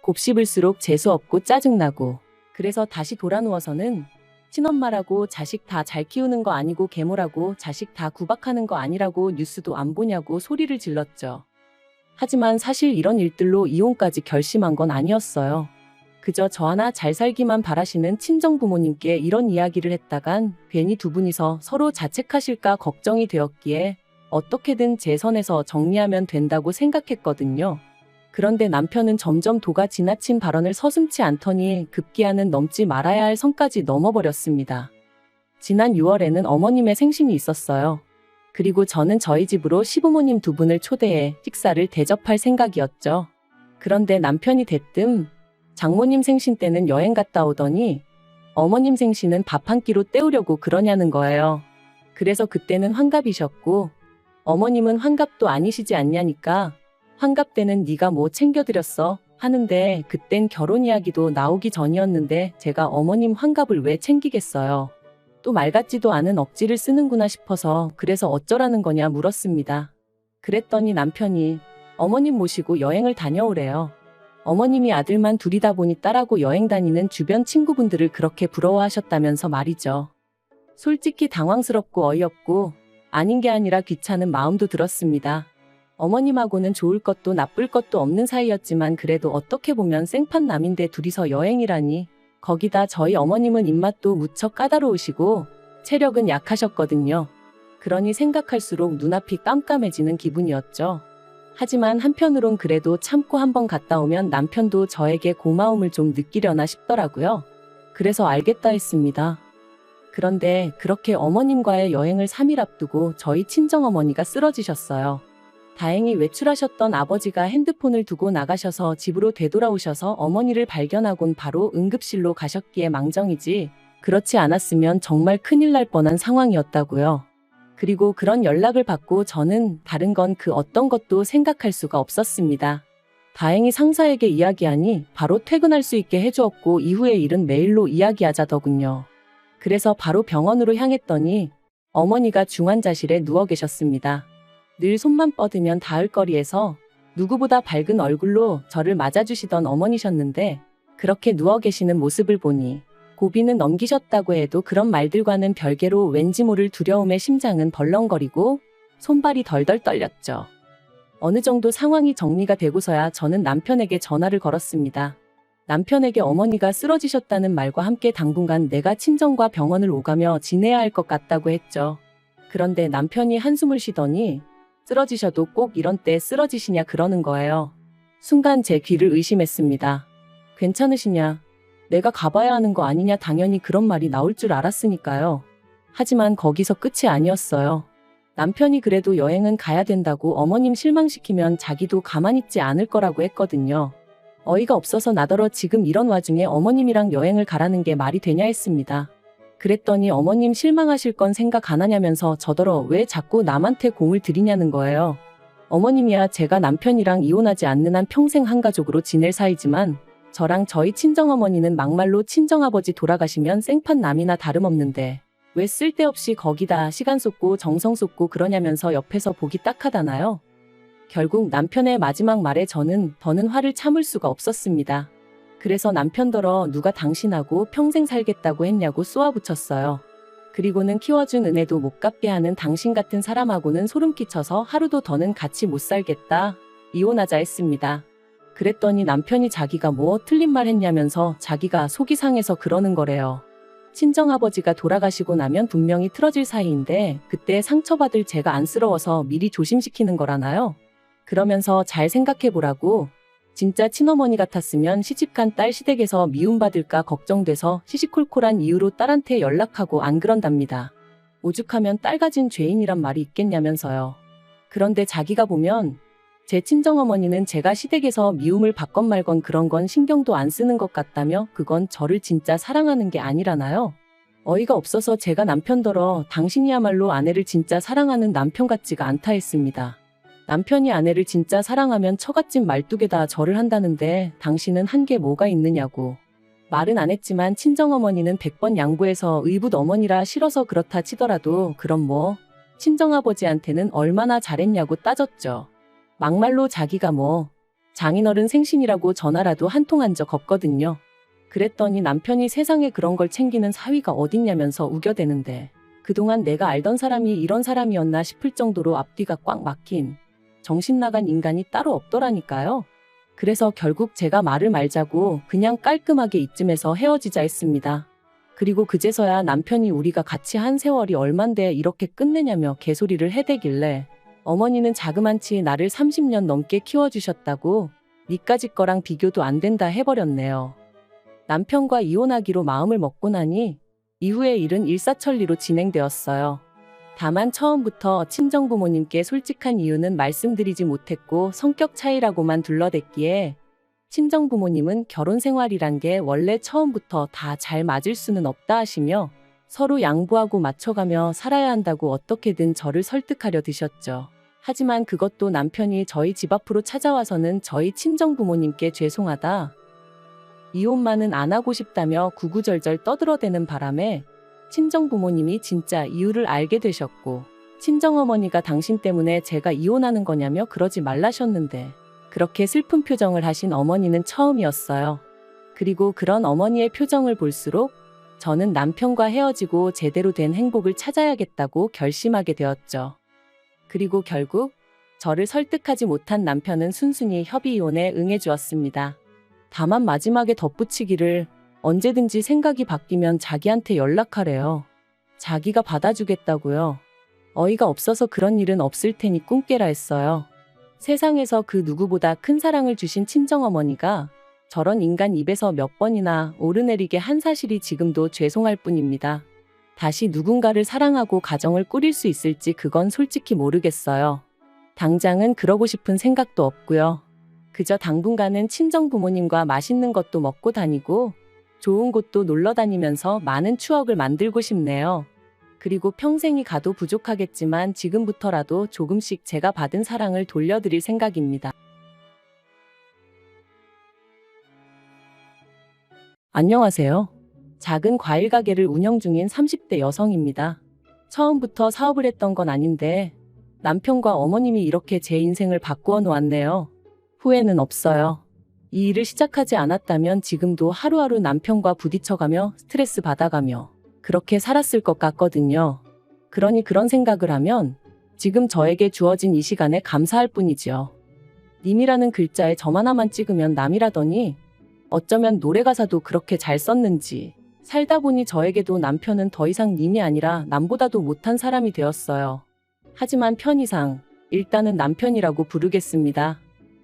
곱씹을수록 재수없고 짜증나고 그래서 다시 돌아누워서는 친엄마라고 자식 다 잘 키우는 거 아니고 계모라고 자식 다 구박하는 거 아니라고 뉴스도 안 보냐고 소리를 질렀죠. 하지만 사실 이런 일들로 이혼까지 결심한 건 아니었어요. 그저 저 하나 잘 살기만 바라시는 친정부모님께 이런 이야기를 했다간 괜히 두 분이서 서로 자책하실까 걱정이 되었기에 어떻게든 제 선에서 정리하면 된다고 생각했거든요. 그런데 남편은 점점 도가 지나친 발언을 서슴지 않더니 급기야는 넘지 말아야 할 선까지 넘어버렸습니다. 지난 6월에는 어머님의 생신이 있었어요. 그리고 저는 저희 집으로 시부모님 두 분을 초대해 식사를 대접할 생각이었죠. 그런데 남편이 대뜸 장모님 생신 때는 여행 갔다 오더니 어머님 생신은 밥 한 끼로 때우려고 그러냐는 거예요. 그래서 그때는 환갑이셨고 어머님은 환갑도 아니시지 않냐니까 환갑 때는 네가 뭐 챙겨드렸어 하는데 그땐 결혼 이야기도 나오기 전이었는데 제가 어머님 환갑을 왜 챙기겠어요. 또 말 같지도 않은 억지를 쓰는구나 싶어서 그래서 어쩌라는 거냐 물었습니다. 그랬더니 남편이 어머님 모시고 여행을 다녀오래요. 어머님이 아들만 둘이다 보니 딸하고 여행 다니는 주변 친구분들을 그렇게 부러워하셨다면서 말이죠. 솔직히 당황스럽고 어이없고 아닌 게 아니라 귀찮은 마음도 들었습니다. 어머님하고는 좋을 것도 나쁠 것도 없는 사이였지만 그래도 어떻게 보면 생판남인데 둘이서 여행이라니. 거기다 저희 어머님은 입맛도 무척 까다로우시고 체력은 약하셨거든요. 그러니 생각할수록 눈앞이 깜깜해지는 기분이었죠. 하지만 한편으론 그래도 참고 한번 갔다 오면 남편도 저에게 고마움을 좀 느끼려나 싶더라고요. 그래서 알겠다 했습니다. 그런데 그렇게 어머님과의 여행을 3일 앞두고 저희 친정어머니가 쓰러지셨어요. 다행히 외출하셨던 아버지가 핸드폰을 두고 나가셔서 집으로 되돌아오셔서 어머니를 발견하곤 바로 응급실로 가셨기에 망정이지 그렇지 않았으면 정말 큰일 날 뻔한 상황이었다고요. 그리고 그런 연락을 받고 저는 다른 건 그 어떤 것도 생각할 수가 없었습니다. 다행히 상사에게 이야기하니 바로 퇴근할 수 있게 해주었고 이후의 일은 메일로 이야기하자더군요. 그래서 바로 병원으로 향했더니 어머니가 중환자실에 누워 계셨습니다. 늘 손만 뻗으면 닿을 거리에서 누구보다 밝은 얼굴로 저를 맞아주시던 어머니셨는데 그렇게 누워 계시는 모습을 보니 고비는 넘기셨다고 해도 그런 말들과는 별개로 왠지 모를 두려움에 심장은 벌렁거리고 손발이 덜덜 떨렸죠. 어느 정도 상황이 정리가 되고서야 저는 남편에게 전화를 걸었습니다. 남편에게 어머니가 쓰러지셨다는 말과 함께 당분간 내가 친정과 병원을 오가며 지내야 할 것 같다고 했죠. 그런데 남편이 한숨을 쉬더니 쓰러지셔도 꼭 이런 때 쓰러지시냐 그러는 거예요. 순간 제 귀를 의심했습니다. 괜찮으시냐? 내가 가봐야 하는 거 아니냐 당연히 그런 말이 나올 줄 알았으니까요. 하지만 거기서 끝이 아니었어요. 남편이 그래도 여행은 가야 된다고 어머님 실망시키면 자기도 가만히 있지 않을 거라고 했거든요. 어이가 없어서 나더러 지금 이런 와중에 어머님이랑 여행을 가라는 게 말이 되냐 했습니다. 그랬더니 어머님 실망하실 건 생각 안 하냐면서 저더러 왜 자꾸 남한테 공을 들이냐는 거예요. 어머님이야 제가 남편이랑 이혼하지 않는 한 평생 한 가족으로 지낼 사이지만 저랑 저희 친정어머니는 막말로 친정아버지 돌아가시면 생판남이나 다름없는데 왜 쓸데없이 거기다 시간 쏟고 정성 쏟고 그러냐면서 옆에서 보기 딱하다나요? 결국 남편의 마지막 말에 저는 더는 화를 참을 수가 없었습니다. 그래서 남편더러 누가 당신하고 평생 살겠다고 했냐고 쏘아붙였어요. 그리고는 키워준 은혜도 못 갚게 하는 당신 같은 사람하고는 소름 끼쳐서 하루도 더는 같이 못 살겠다. 이혼하자 했습니다. 그랬더니 남편이 자기가 뭐 틀린 말 했냐면서 자기가 속이 상해서 그러는 거래요. 친정아버지가 돌아가시고 나면 분명히 틀어질 사이인데 그때 상처받을 제가 안쓰러워서 미리 조심시키는 거라나요? 그러면서 잘 생각해보라고. 진짜 친어머니 같았으면 시집간 딸 시댁에서 미움받을까 걱정돼서 시시콜콜한 이유로 딸한테 연락하고 안 그런답니다. 오죽하면 딸 가진 죄인이란 말이 있겠냐면서요. 그런데 자기가 보면 제 친정어머니는 제가 시댁에서 미움을 받건 말건 그런 건 신경도 안 쓰는 것 같다며 그건 저를 진짜 사랑하는 게 아니라나요? 어이가 없어서 제가 남편더러 당신이야말로 아내를 진짜 사랑하는 남편 같지가 않다 했습니다. 남편이 아내를 진짜 사랑하면 처갓집 말뚝에다 절을 한다는데 당신은 한 게 뭐가 있느냐고. 말은 안 했지만 친정어머니는 100번 양보해서 의붓 어머니라 싫어서 그렇다 치더라도 그럼 뭐 친정아버지한테는 얼마나 잘했냐고 따졌죠. 막말로 자기가 뭐 장인어른 생신이라고 전화라도 한 통 한 적 없거든요. 그랬더니 남편이 세상에 그런 걸 챙기는 사위가 어딨냐면서 우겨대는데 그동안 내가 알던 사람이 이런 사람이었나 싶을 정도로 앞뒤가 꽉 막힌 정신 나간 인간이 따로 없더라니까요. 그래서 결국 제가 말을 말자고 그냥 깔끔하게 이쯤에서 헤어지자 했습니다. 그리고 그제서야 남편이 우리가 같이 한 세월이 얼만데 이렇게 끝내냐며 개소리를 해대길래 어머니는 자그만치 나를 30년 넘게 키워주셨다고 니까지 거랑 비교도 안 된다 해버렸네요. 남편과 이혼하기로 마음을 먹고 나니 이후의 일은 일사천리로 진행되었어요. 다만 처음부터 친정부모님께 솔직한 이유는 말씀드리지 못했고 성격 차이라고만 둘러댔기에 친정부모님은 결혼 생활이란 게 원래 처음부터 다 잘 맞을 수는 없다 하시며 서로 양보하고 맞춰가며 살아야 한다고 어떻게든 저를 설득하려 드셨죠. 하지만 그것도 남편이 저희 집 앞으로 찾아와서는 저희 친정부모님께 죄송하다, 이혼만은 안 하고 싶다며 구구절절 떠들어대는 바람에 친정부모님이 진짜 이유를 알게 되셨고 친정어머니가 당신 때문에 제가 이혼하는 거냐며 그러지 말라셨는데 그렇게 슬픈 표정을 하신 어머니는 처음이었어요. 그리고 그런 어머니의 표정을 볼수록 저는 남편과 헤어지고 제대로 된 행복을 찾아야겠다고 결심하게 되었죠. 그리고 결국 저를 설득하지 못한 남편은 순순히 협의 이혼에 응해주었습니다. 다만 마지막에 덧붙이기를 언제든지 생각이 바뀌면 자기한테 연락하래요. 자기가 받아주겠다고요. 어이가 없어서 그런 일은 없을 테니 꿈 깨라 했어요. 세상에서 그 누구보다 큰 사랑을 주신 친정어머니가 저런 인간 입에서 몇 번이나 오르내리게 한 사실이 지금도 죄송할 뿐입니다. 다시 누군가를 사랑하고 가정을 꾸릴 수 있을지 그건 솔직히 모르겠어요. 당장은 그러고 싶은 생각도 없고요. 그저 당분간은 친정부모님과 맛있는 것도 먹고 다니고 좋은 곳도 놀러 다니면서 많은 추억을 만들고 싶네요. 그리고 평생이 가도 부족하겠지만 지금부터라도 조금씩 제가 받은 사랑을 돌려드릴 생각입니다. 안녕하세요. 작은 과일 가게를 운영 중인 30대 여성입니다. 처음부터 사업을 했던 건 아닌데 남편과 어머님이 이렇게 제 인생을 바꾸어 놓았네요. 후회는 없어요. 이 일을 시작하지 않았다면 지금도 하루하루 남편과 부딪혀가며 스트레스 받아가며 그렇게 살았을 것 같거든요. 그러니 그런 생각을 하면 지금 저에게 주어진 이 시간에 감사할 뿐이지요. 님이라는 글자에 점 하나만 찍으면 남이라더니 어쩌면 노래 가사도 그렇게 잘 썼는지 살다 보니 저에게도 남편은 더 이상 님이 아니라 남보다도 못한 사람이 되었어요. 하지만 편의상 일단은 남편이라고 부르겠습니다.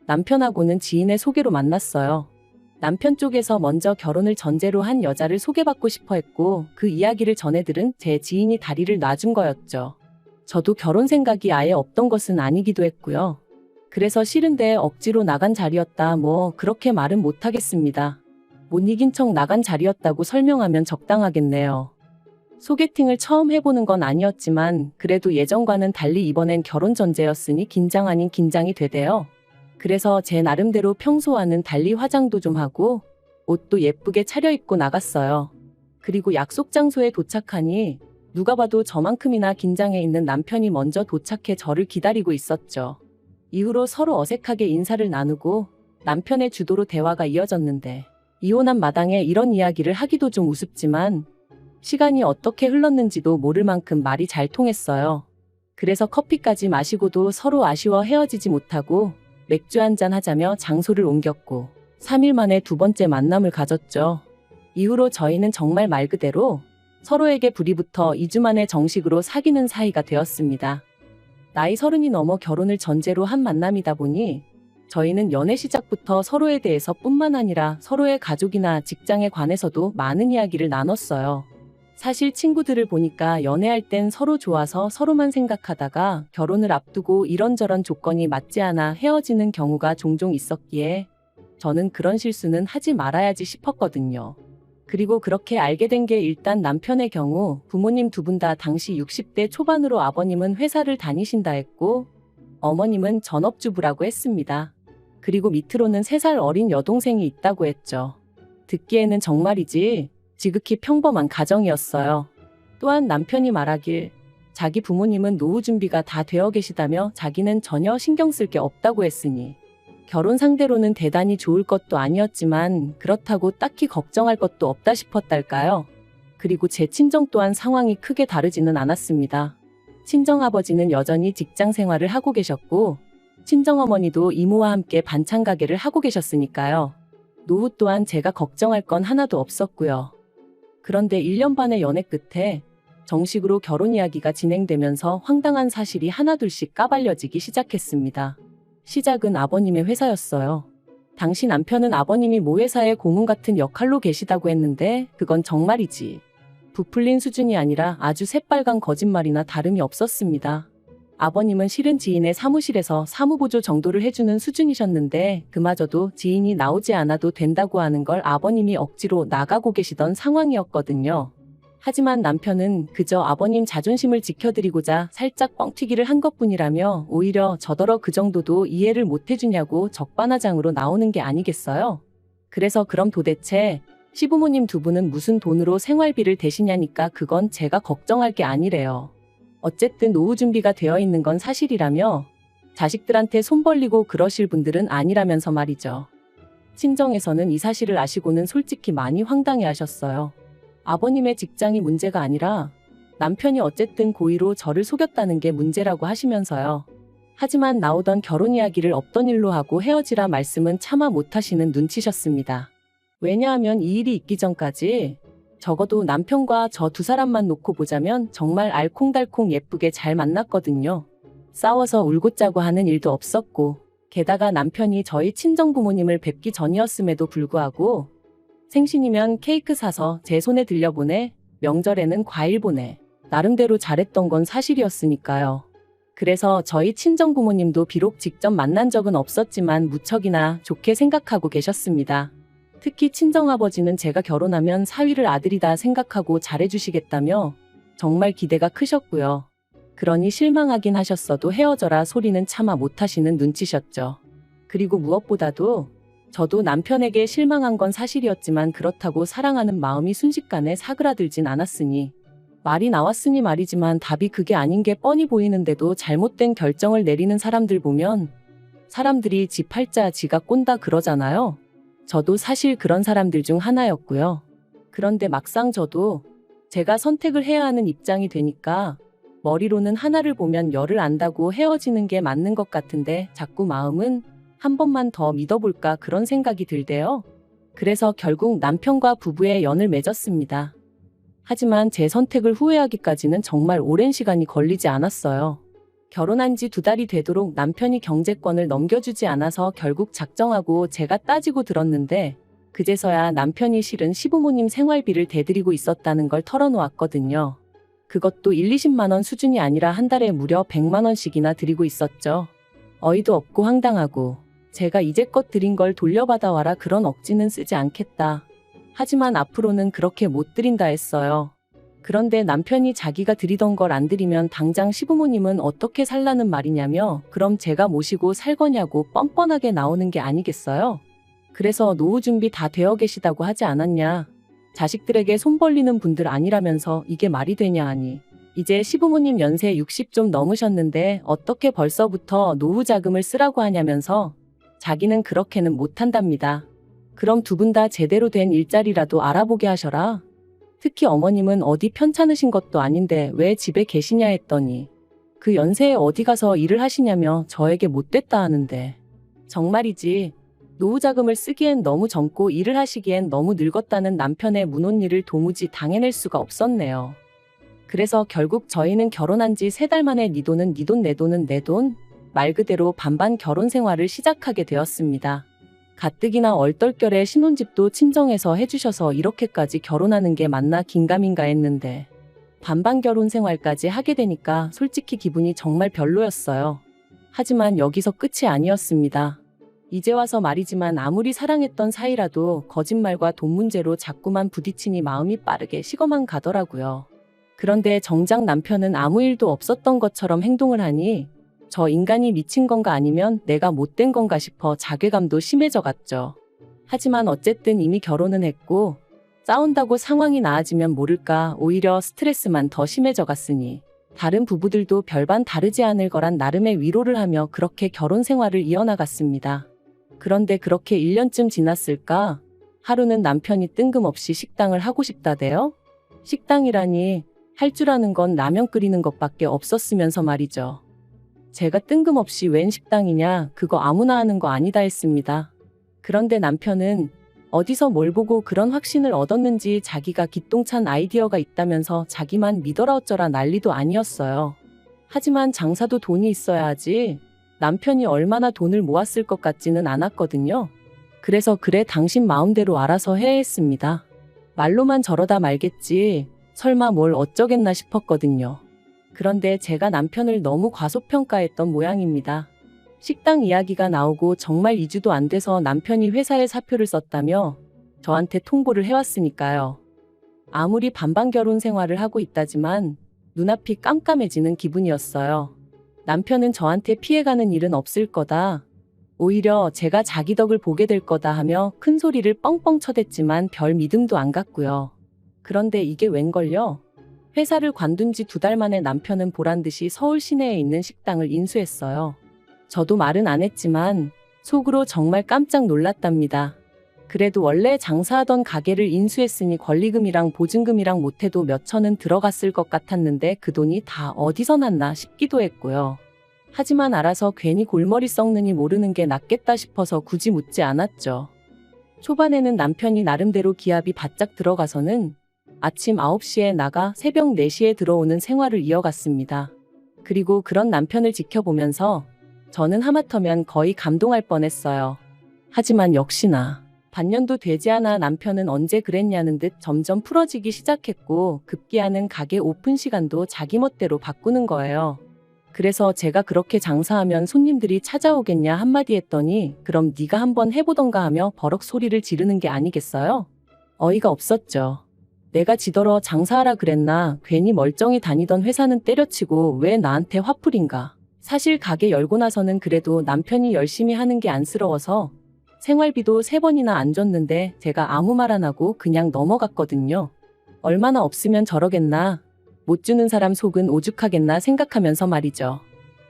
남편하고는 지인의 소개로 만났어요. 남편 쪽에서 먼저 결혼을 전제로 한 여자를 소개받고 싶어 했고 그 이야기를 전해 들은 제 지인이 다리를 놔준 거였죠. 저도 결혼 생각이 아예 없던 것은 아니기도 했고요. 그래서 싫은데 억지로 나간 자리였다 뭐 그렇게 말은 못하겠습니다. 못 이긴 척 나간 자리였다고 설명하면 적당하겠네요. 소개팅을 처음 해보는 건 아니었지만 그래도 예전과는 달리 이번엔 결혼 전제였으니 긴장 아닌 긴장이 되대요. 그래서 제 나름대로 평소와는 달리 화장도 좀 하고 옷도 예쁘게 차려입고 나갔어요. 그리고 약속 장소에 도착하니 누가 봐도 저만큼이나 긴장해 있는 남편이 먼저 도착해 저를 기다리고 있었죠. 이후로 서로 어색하게 인사를 나누고 남편의 주도로 대화가 이어졌는데 이혼한 마당에 이런 이야기를 하기도 좀 우습지만 시간이 어떻게 흘렀는지도 모를 만큼 말이 잘 통했어요. 그래서 커피까지 마시고도 서로 아쉬워 헤어지지 못하고 맥주 한잔 하자며 장소를 옮겼고 3일 만에 두 번째 만남을 가졌죠. 이후로 저희는 정말 말 그대로 서로에게 불이 붙어 2주 만에 정식으로 사귀는 사이가 되었습니다. 나이 30이 넘어 결혼을 전제로 한 만남이다 보니 저희는 연애 시작부터 서로에 대해서 뿐만 아니라 서로의 가족이나 직장에 관해서도 많은 이야기를 나눴어요. 사실 친구들을 보니까 연애할 땐 서로 좋아서 서로만 생각하다가 결혼을 앞두고 이런저런 조건이 맞지 않아 헤어지는 경우가 종종 있었기에 저는 그런 실수는 하지 말아야지 싶었거든요. 그리고 그렇게 알게 된 게 일단 남편의 경우 부모님 두 분 다 당시 60대 초반으로 아버님은 회사를 다니신다 했고 어머님은 전업주부라고 했습니다. 그리고 밑으로는 3살 어린 여동생이 있다고 했죠. 듣기에는 정말이지 지극히 평범한 가정이었어요. 또한 남편이 말하길 자기 부모님은 노후 준비가 다 되어 계시다며 자기는 전혀 신경 쓸 게 없다고 했으니 결혼 상대로는 대단히 좋을 것도 아니었지만 그렇다고 딱히 걱정할 것도 없다 싶었달까요. 그리고 제 친정 또한 상황이 크게 다르지는 않았습니다. 친정아버지는 여전히 직장 생활을 하고 계셨고 친정어머니도 이모와 함께 반찬 가게를 하고 계셨으니까요. 노후 또한 제가 걱정할 건 하나도 없었고요. 그런데 1년 반의 연애 끝에 정식으로 결혼 이야기가 진행되면서 황당한 사실이 하나둘씩 까발려지기 시작했습니다. 시작은 아버님의 회사였어요. 당시 남편은 아버님이 모 회사의 고문 같은 역할로 계시다고 했는데 그건 정말이지. 부풀린 수준이 아니라 아주 새빨간 거짓말이나 다름이 없었습니다. 아버님은 실은 지인의 사무실에서 사무보조 정도를 해주는 수준이셨는데 그마저도 지인이 나오지 않아도 된다고 하는 걸 아버님이 억지로 나가고 계시던 상황이었거든요. 하지만 남편은 그저 아버님 자존심을 지켜드리고자 살짝 뻥튀기를 한 것뿐이라며 오히려 저더러 그 정도도 이해를 못해주냐고 적반하장으로 나오는 게 아니겠어요? 그래서 그럼 도대체 시부모님 두 분은 무슨 돈으로 생활비를 대시냐니까 그건 제가 걱정할 게 아니래요. 어쨌든 노후 준비가 되어 있는 건 사실이라며 자식들한테 손 벌리고 그러실 분들은 아니라면서 말이죠. 친정에서는 이 사실을 아시고는 솔직히 많이 황당해하셨어요. 아버님의 직장이 문제가 아니라 남편이 어쨌든 고의로 저를 속였다는 게 문제라고 하시면서요. 하지만 나오던 결혼 이야기를 없던 일로 하고 헤어지라 말씀은 차마 못하시는 눈치셨습니다. 왜냐하면 이 일이 있기 전까지 적어도 남편과 저 두 사람만 놓고 보자면 정말 알콩달콩 예쁘게 잘 만났거든요. 싸워서 울고 짜고 하는 일도 없었고 게다가 남편이 저희 친정부모님을 뵙기 전이었음에도 불구하고 생신이면 케이크 사서 제 손에 들려보내, 명절에는 과일 보내. 나름대로 잘했던 건 사실이었으니까요. 그래서 저희 친정부모님도 비록 직접 만난 적은 없었지만 무척이나 좋게 생각하고 계셨습니다. 특히 친정아버지는 제가 결혼하면 사위를 아들이다 생각하고 잘해주시겠다며 정말 기대가 크셨고요. 그러니 실망하긴 하셨어도 헤어져라 소리는 차마 못하시는 눈치셨죠. 그리고 무엇보다도 저도 남편에게 실망한 건 사실이었지만 그렇다고 사랑하는 마음이 순식간에 사그라들진 않았으니 말이 나왔으니 말이지만 답이 그게 아닌 게 뻔히 보이는데도 잘못된 결정을 내리는 사람들 보면 사람들이 지 팔자 지가 꼰다 그러잖아요. 저도 사실 그런 사람들 중 하나였고요. 그런데 막상 저도 제가 선택을 해야 하는 입장이 되니까 머리로는 하나를 보면 열을 안다고 헤어지는 게 맞는 것 같은데 자꾸 마음은 한 번만 더 믿어볼까 그런 생각이 들대요. 그래서 결국 남편과 부부의 연을 맺었습니다. 하지만 제 선택을 후회하기까지는 정말 오랜 시간이 걸리지 않았어요. 결혼한 지 2달이 되도록 남편이 경제권을 넘겨주지 않아서 결국 작정하고 제가 따지고 들었는데 그제서야 남편이 실은 시부모님 생활비를 대드리고 있었다는 걸 털어놓았거든요. 그것도 1, 20만 원 수준이 아니라 한 달에 무려 100만 원씩이나 드리고 있었죠. 어이도 없고 황당하고 제가 이제껏 드린 걸 돌려받아와라 그런 억지는 쓰지 않겠다. 하지만 앞으로는 그렇게 못 드린다 했어요. 그런데 남편이 자기가 드리던 걸 안 드리면 당장 시부모님은 어떻게 살라는 말이냐며 그럼 제가 모시고 살 거냐고 뻔뻔하게 나오는 게 아니겠어요? 그래서 노후 준비 다 되어 계시다고 하지 않았냐. 자식들에게 손 벌리는 분들 아니라면서 이게 말이 되냐 하니. 이제 시부모님 연세 60 좀 넘으셨는데 어떻게 벌써부터 노후 자금을 쓰라고 하냐면서 자기는 그렇게는 못한답니다. 그럼 두 분 다 제대로 된 일자리라도 알아보게 하셔라. 특히 어머님은 어디 편찮으신 것도 아닌데 왜 집에 계시냐 했더니 그 연세에 어디 가서 일을 하시냐며 저에게 못됐다 하는데 정말이지 노후 자금을 쓰기엔 너무 젊고 일을 하시기엔 너무 늙었다는 남편의 문혼일을 도무지 당해낼 수가 없었네요. 그래서 결국 저희는 결혼한 지 3달 만에 네 돈은 네 돈 내 돈은 내 돈 말 그대로 반반 결혼 생활을 시작하게 되었습니다. 가뜩이나 얼떨결에 신혼집도 친정에서 해주셔서 이렇게까지 결혼하는 게 맞나 긴가민가 했는데 반반 결혼 생활까지 하게 되니까 솔직히 기분이 정말 별로였어요. 하지만 여기서 끝이 아니었습니다. 이제 와서 말이지만 아무리 사랑했던 사이라도 거짓말과 돈 문제로 자꾸만 부딪히니 마음이 빠르게 식어만 가더라고요. 그런데 정작 남편은 아무 일도 없었던 것처럼 행동을 하니 저 인간이 미친 건가 아니면 내가 못된 건가 싶어 자괴감도 심해져 갔죠. 하지만 어쨌든 이미 결혼은 했고 싸운다고 상황이 나아지면 모를까 오히려 스트레스만 더 심해져 갔으니 다른 부부들도 별반 다르지 않을 거란 나름의 위로를 하며 그렇게 결혼 생활을 이어나갔습니다. 그런데 그렇게 1년쯤 지났을까 하루는 남편이 뜬금없이 식당을 하고 싶다대요. 식당이라니 할 줄 아는 건 라면 끓이는 것밖에 없었으면서 말이죠. 제가 뜬금없이 웬 식당이냐 그거 아무나 하는 거 아니다 했습니다. 그런데 남편은 어디서 뭘 보고 그런 확신을 얻었는지 자기가 기똥찬 아이디어가 있다면서 자기만 믿어라 어쩌라 난리도 아니었어요. 하지만 장사도 돈이 있어야 하지 남편이 얼마나 돈을 모았을 것 같지는 않았거든요. 그래서 그래 당신 마음대로 알아서 해 했습니다. 말로만 저러다 말겠지. 설마 뭘 어쩌겠나 싶었거든요. 그런데 제가 남편을 너무 과소평가했던 모양입니다. 식당 이야기가 나오고 정말 2주도 안 돼서 남편이 회사에 사표를 썼다며 저한테 통보를 해왔으니까요. 아무리 반반 결혼 생활을 하고 있다지만 눈앞이 깜깜해지는 기분이었어요. 남편은 저한테 피해가는 일은 없을 거다. 오히려 제가 자기 덕을 보게 될 거다 하며 큰 소리를 뻥뻥 쳐댔지만 별 믿음도 안 갔고요. 그런데 이게 웬걸요? 회사를 관둔 지 2달 만에 남편은 보란듯이 서울 시내에 있는 식당을 인수했어요. 저도 말은 안 했지만 속으로 정말 깜짝 놀랐답니다. 그래도 원래 장사하던 가게를 인수했으니 권리금이랑 보증금이랑 못해도 몇 천은 들어갔을 것 같았는데 그 돈이 다 어디서 났나 싶기도 했고요. 하지만 알아서 괜히 골머리 썩느니 모르는 게 낫겠다 싶어서 굳이 묻지 않았죠. 초반에는 남편이 나름대로 기합이 바짝 들어가서는 아침 9시에 나가 새벽 4시에 들어오는 생활을 이어갔습니다. 그리고 그런 남편을 지켜보면서 저는 하마터면 거의 감동할 뻔했어요. 하지만 역시나 반년도 되지 않아 남편은 언제 그랬냐는 듯 점점 풀어지기 시작했고 급기야는 가게 오픈 시간도 자기 멋대로 바꾸는 거예요. 그래서 제가 그렇게 장사하면 손님들이 찾아오겠냐 한마디 했더니 그럼 네가 한번 해보던가 하며 버럭 소리를 지르는 게 아니겠어요? 어이가 없었죠. 내가 지더러 장사하라 그랬나 괜히 멀쩡히 다니던 회사는 때려치고 왜 나한테 화풀인가. 사실 가게 열고 나서는 그래도 남편이 열심히 하는 게 안쓰러워서 생활비도 3번이나 안 줬는데 제가 아무 말 안 하고 그냥 넘어갔거든요. 얼마나 없으면 저러겠나. 못 주는 사람 속은 오죽하겠나 생각하면서 말이죠.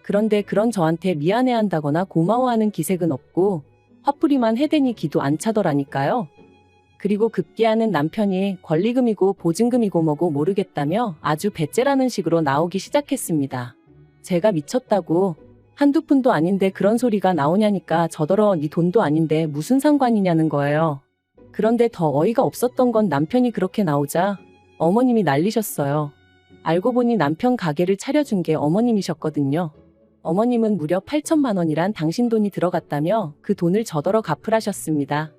그런데 그런 저한테 미안해한다거나 고마워하는 기색은 없고 화풀이만 해대니 기도 안 차더라니까요. 그리고 급기야는 남편이 권리금이고 보증금이고 뭐고 모르겠다며 아주 배째라는 식으로 나오기 시작했습니다. 제가 미쳤다고 한두 푼도 아닌데 그런 소리가 나오냐니까 저더러 네 돈도 아닌데 무슨 상관이냐는 거예요. 그런데 더 어이가 없었던 건 남편이 그렇게 나오자 어머님이 난리셨어요. 알고 보니 남편 가게를 차려준 게 어머님이셨거든요. 어머님은 무려 8천만 원이란 당신 돈이 들어갔다며 그 돈을 저더러 갚으라셨습니다.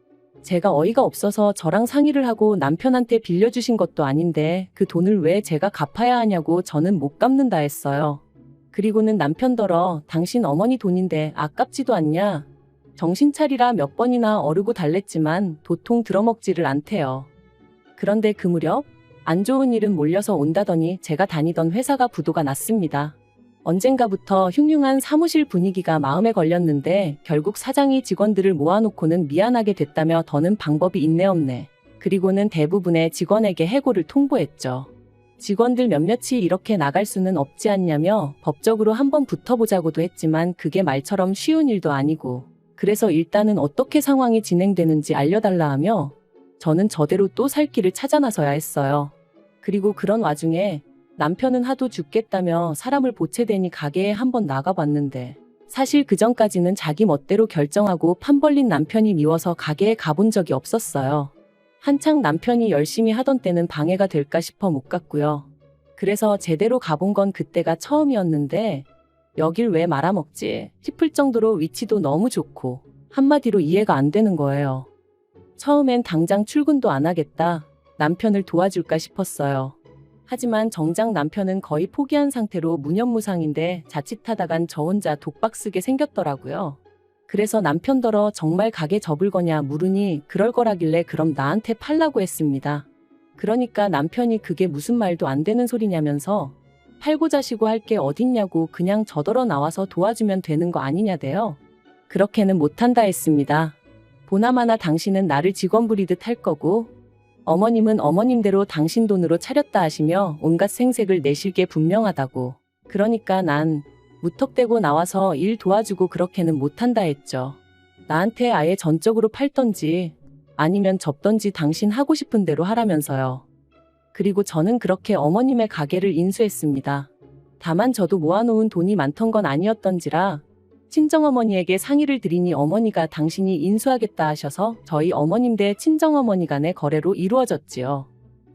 제가 어이가 없어서 저랑 상의를 하고 남편한테 빌려주신 것도 아닌데 그 돈을 왜 제가 갚아야 하냐고 저는 못 갚는다 했어요. 그리고는 남편더러 당신 어머니 돈인데 아깝지도 않냐. 정신 차리라 몇 번이나 어르고 달랬지만 도통 들어먹지를 않대요. 그런데 그 무렵 안 좋은 일은 몰려서 온다더니 제가 다니던 회사가 부도가 났습니다. 언젠가부터 흉흉한 사무실 분위기가 마음에 걸렸는데 결국 사장이 직원들을 모아놓고는 미안하게 됐다며 더는 방법이 있네 없네. 그리고는 대부분의 직원에게 해고를 통보했죠. 직원들 몇몇이 이렇게 나갈 수는 없지 않냐며 법적으로 한번 붙어보자고도 했지만 그게 말처럼 쉬운 일도 아니고 그래서 일단은 어떻게 상황이 진행되는지 알려달라 하며 저는 저대로 또 살 길을 찾아 나서야 했어요. 그리고 그런 와중에 남편은 하도 죽겠다며 사람을 보채대니 가게에 한번 나가봤는데 사실 그전까지는 자기 멋대로 결정하고 판 벌린 남편이 미워서 가게에 가본 적이 없었어요. 한창 남편이 열심히 하던 때는 방해가 될까 싶어 못 갔고요. 그래서 제대로 가본 건 그때가 처음이었는데 여길 왜 말아먹지 싶을 정도로 위치도 너무 좋고 한마디로 이해가 안 되는 거예요. 처음엔 당장 출근도 안 하겠다. 남편을 도와줄까 싶었어요. 하지만 정작 남편은 거의 포기한 상태로 무념무상인데 자칫하다간 저 혼자 독박 쓰게 생겼더라고요. 그래서 남편더러 정말 가게 접을 거냐 물으니 그럴 거라길래 그럼 나한테 팔라고 했습니다. 그러니까 남편이 그게 무슨 말도 안 되는 소리냐면서 팔고 자시고 할 게 어딨냐고 그냥 저더러 나와서 도와주면 되는 거 아니냐대요. 그렇게는 못한다 했습니다. 보나마나 당신은 나를 직원 부리듯 할 거고 어머님은 어머님대로 당신 돈으로 차렸다 하시며 온갖 생색을 내실 게 분명하다고. 그러니까 난 무턱대고 나와서 일 도와주고 그렇게는 못한다 했죠. 나한테 아예 전적으로 팔던지 아니면 접던지 당신 하고 싶은 대로 하라면서요. 그리고 저는 그렇게 어머님의 가게를 인수했습니다. 다만 저도 모아놓은 돈이 많던 건 아니었던지라 친정어머니에게 상의를 드리니 어머니가 당신이 인수하겠다 하셔서 저희 어머님 대 친정어머니 간의 거래로 이루어졌지요.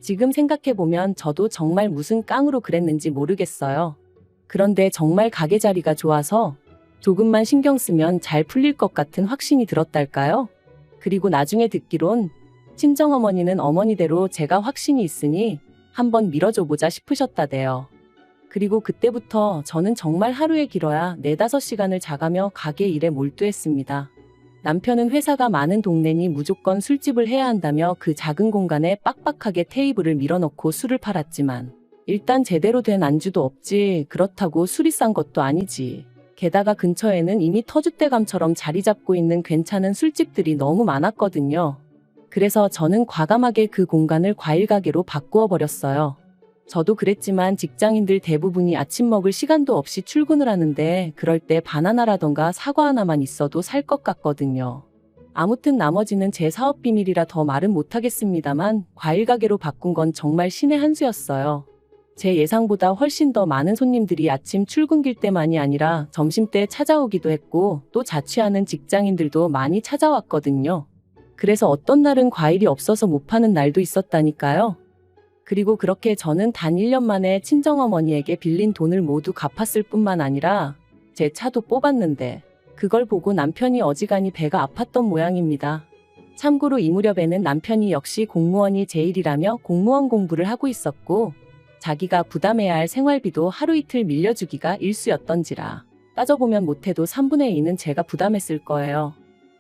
지금 생각해보면 저도 정말 무슨 깡으로 그랬는지 모르겠어요. 그런데 정말 가게 자리가 좋아서 조금만 신경 쓰면 잘 풀릴 것 같은 확신이 들었달까요? 그리고 나중에 듣기론 친정어머니는 어머니대로 제가 확신이 있으니 한번 밀어줘보자 싶으셨다대요. 그리고 그때부터 저는 정말 하루에 길어야 4-5시간을 자가며 가게 일에 몰두했습니다. 남편은 회사가 많은 동네니 무조건 술집을 해야 한다며 그 작은 공간에 빡빡하게 테이블을 밀어넣고 술을 팔았지만 일단 제대로 된 안주도 없지, 그렇다고 술이 싼 것도 아니지. 게다가 근처에는 이미 터줏대감처럼 자리 잡고 있는 괜찮은 술집들이 너무 많았거든요. 그래서 저는 과감하게 그 공간을 과일가게로 바꾸어 버렸어요. 저도 그랬지만 직장인들 대부분이 아침 먹을 시간도 없이 출근을 하는데 그럴 때 바나나라던가 사과 하나만 있어도 살 것 같거든요. 아무튼 나머지는 제 사업 비밀이라 더 말은 못하겠습니다만 과일가게로 바꾼 건 정말 신의 한 수였어요. 제 예상보다 훨씬 더 많은 손님들이 아침 출근길 때만이 아니라 점심때 찾아오기도 했고 또 자취하는 직장인들도 많이 찾아왔거든요. 그래서 어떤 날은 과일이 없어서 못 파는 날도 있었다니까요. 그리고 그렇게 저는 단 1년 만에 친정어머니에게 빌린 돈을 모두 갚았을 뿐만 아니라 제 차도 뽑았는데 그걸 보고 남편이 어지간히 배가 아팠던 모양입니다. 참고로 이 무렵에는 남편이 역시 공무원이 제일이라며 공무원 공부를 하고 있었고 자기가 부담해야 할 생활비도 하루 이틀 밀려주기가 일쑤였던지라 따져보면 못해도 3분의 2는 제가 부담했을 거예요.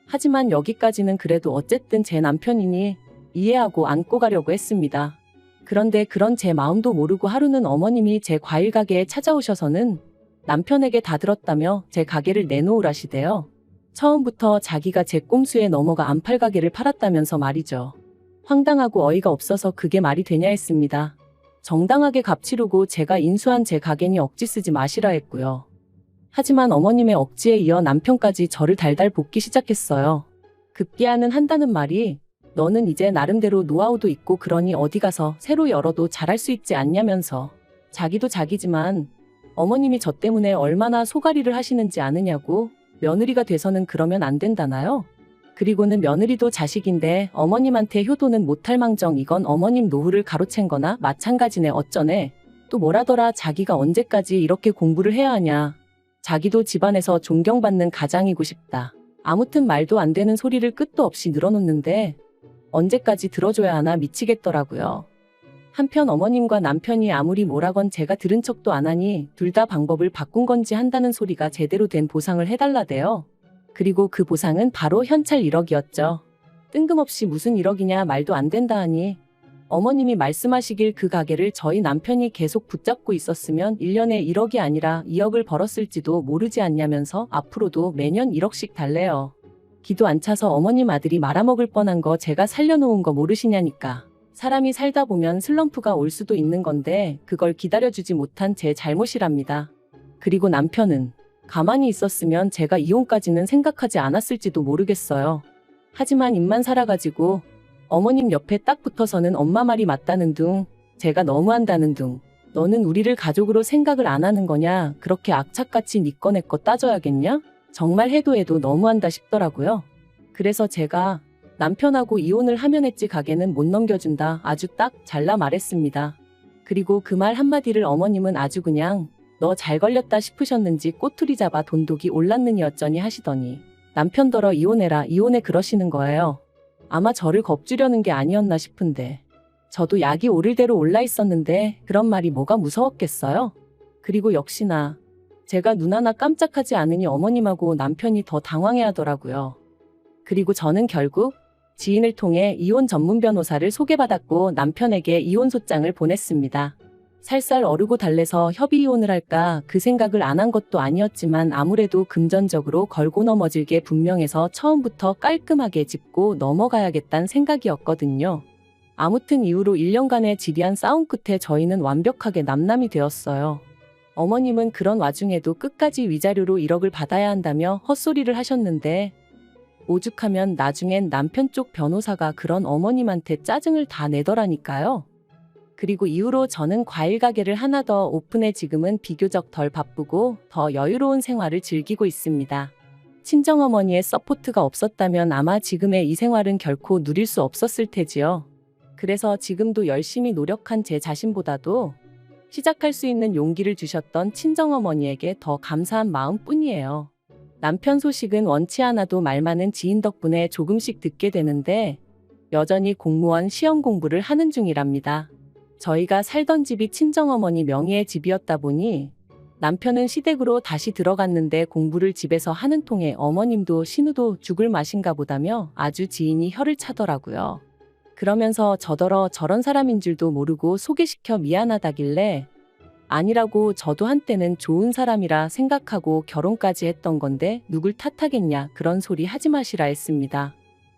하지만 여기까지는 그래도 어쨌든 제 남편이니 이해하고 안고 가려고 했습니다. 그런데 그런 제 마음도 모르고 하루는 어머님이 제 과일 가게에 찾아오셔서는 남편에게 다 들었다며 제 가게를 내놓으라시대요. 처음부터 자기가 제 꼼수에 넘어가 안팔 가게를 팔았다면서 말이죠. 황당하고 어이가 없어서 그게 말이 되냐 했습니다. 정당하게 값 치르고 제가 인수한 제 가게니 억지 쓰지 마시라 했고요. 하지만 어머님의 억지에 이어 남편까지 저를 달달 볶기 시작했어요. 급기야는 한다는 말이 너는 이제 나름대로 노하우도 있고 그러니 어디 가서 새로 열어도 잘할 수 있지 않냐면서 자기도 자기지만 어머님이 저 때문에 얼마나 소가리를 하시는지 아느냐고 며느리가 돼서는 그러면 안 된다나요? 그리고는 며느리도 자식인데 어머님한테 효도는 못할 망정 이건 어머님 노후를 가로챈 거나 마찬가지네 어쩌네. 또 뭐라더라 자기가 언제까지 이렇게 공부를 해야 하냐. 자기도 집안에서 존경받는 가장이고 싶다. 아무튼 말도 안 되는 소리를 끝도 없이 늘어놓는데 언제까지 들어줘야 하나 미치겠더라고요. 한편 어머님과 남편이 아무리 뭐라건 제가 들은 척도 안 하니 둘 다 방법을 바꾼 건지 한다는 소리가 제대로 된 보상을 해달라대요. 그리고 그 보상은 바로 현찰 1억이었죠. 뜬금없이 무슨 1억이냐 말도 안 된다 하니 어머님이 말씀하시길 그 가게를 저희 남편이 계속 붙잡고 있었으면 1년에 1억이 아니라 2억을 벌었을지도 모르지 않냐면서 앞으로도 매년 1억씩 달래요. 기도 안 차서 어머님 아들이 말아먹을 뻔한 거 제가 살려놓은 거 모르시냐니까. 사람이 살다 보면 슬럼프가 올 수도 있는 건데 그걸 기다려주지 못한 제 잘못이랍니다. 그리고 남편은 가만히 있었으면 제가 이혼까지는 생각하지 않았을지도 모르겠어요. 하지만 입만 살아가지고 어머님 옆에 딱 붙어서는 엄마 말이 맞다는 둥, 제가 너무한다는 둥, 너는 우리를 가족으로 생각을 안 하는 거냐, 그렇게 악착같이 니 거 내 거 따져야겠냐? 정말 해도 너무한다 싶더라고요. 그래서 제가 남편하고 이혼을 하면 했지 가게는 못 넘겨준다 아주 딱 잘라 말했습니다. 그리고 그 말 한마디를 어머님은 아주 그냥 너 잘 걸렸다 싶으셨는지 꼬투리 잡아 돈독이 올랐느니 어쩌니 하시더니 남편더러 이혼해라 이혼해 그러시는 거예요. 아마 저를 겁주려는 게 아니었나 싶은데 저도 약이 오를 대로 올라 있었는데 그런 말이 뭐가 무서웠겠어요? 그리고 역시나 제가 눈 하나 깜짝하지 않으니 어머님하고 남편이 더 당황해하더라고요. 그리고 저는 결국 지인을 통해 이혼 전문 변호사를 소개받았고 남편에게 이혼소장을 보냈습니다. 살살 어르고 달래서 협의 이혼을 할까 그 생각을 안 한 것도 아니었지만 아무래도 금전적으로 걸고 넘어질 게 분명해서 처음부터 깔끔하게 짚고 넘어가야겠다는 생각이었거든요. 아무튼 이후로 1년간의 지리한 싸움 끝에 저희는 완벽하게 남남이 되었어요. 어머님은 그런 와중에도 끝까지 위자료로 1억을 받아야 한다며 헛소리를 하셨는데 오죽하면 나중엔 남편 쪽 변호사가 그런 어머님한테 짜증을 다 내더라니까요. 그리고 이후로 저는 과일 가게를 하나 더 오픈해 지금은 비교적 덜 바쁘고 더 여유로운 생활을 즐기고 있습니다. 친정어머니의 서포트가 없었다면 아마 지금의 이 생활은 결코 누릴 수 없었을 테지요. 그래서 지금도 열심히 노력한 제 자신보다도 시작할 수 있는 용기를 주셨던 친정어머니에게 더 감사한 마음뿐이에요. 남편 소식은 원치 않아도 말 많은 지인 덕분에 조금씩 듣게 되는데 여전히 공무원 시험 공부를 하는 중이랍니다. 저희가 살던 집이 친정어머니 명의의 집이었다 보니 남편은 시댁으로 다시 들어갔는데 공부를 집에서 하는 통에 어머님도 신우도 죽을 맛인가 보다며 아주 지인이 혀를 차더라고요. 그러면서 저더러 저런 사람인 줄도 모르고 소개시켜 미안하다길래 아니라고 저도 한때는 좋은 사람이라 생각하고 결혼까지 했던 건데 누굴 탓하겠냐 그런 소리 하지 마시라 했습니다.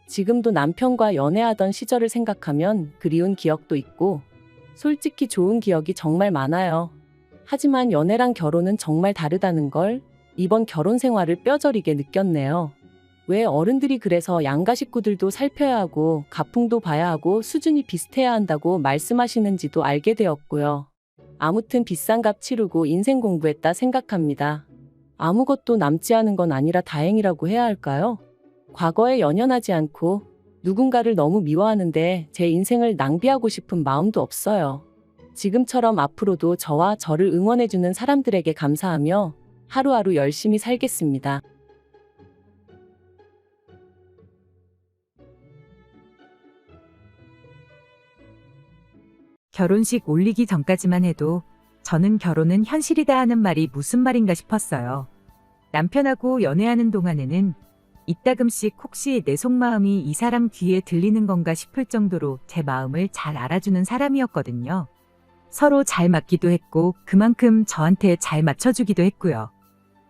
지금도 남편과 연애하던 시절을 생각하면 그리운 기억도 있고 솔직히 좋은 기억이 정말 많아요. 하지만 연애랑 결혼은 정말 다르다는 걸 이번 결혼 생활을 뼈저리게 느꼈네요. 왜 어른들이 그래서 양가 식구들도 살펴야 하고 가풍도 봐야 하고 수준이 비슷해야 한다고 말씀하시는지도 알게 되었고요. 아무튼 비싼 값 치르고 인생 공부했다 생각합니다. 아무것도 남지 않은 건 아니라 다행이라고 해야 할까요? 과거에 연연하지 않고 누군가를 너무 미워하는데 제 인생을 낭비하고 싶은 마음도 없어요. 지금처럼 앞으로도 저와 저를 응원해주는 사람들에게 감사하며 하루하루 열심히 살겠습니다. 결혼식 올리기 전까지만 해도 저는 결혼은 현실이다 하는 말이 무슨 말인가 싶었어요. 남편하고 연애하는 동안에는 이따금씩 혹시 내 속마음이 이 사람 귀에 들리는 건가 싶을 정도로 제 마음을 잘 알아주는 사람이었거든요. 서로 잘 맞기도 했고 그만큼 저한테 잘 맞춰주기도 했고요.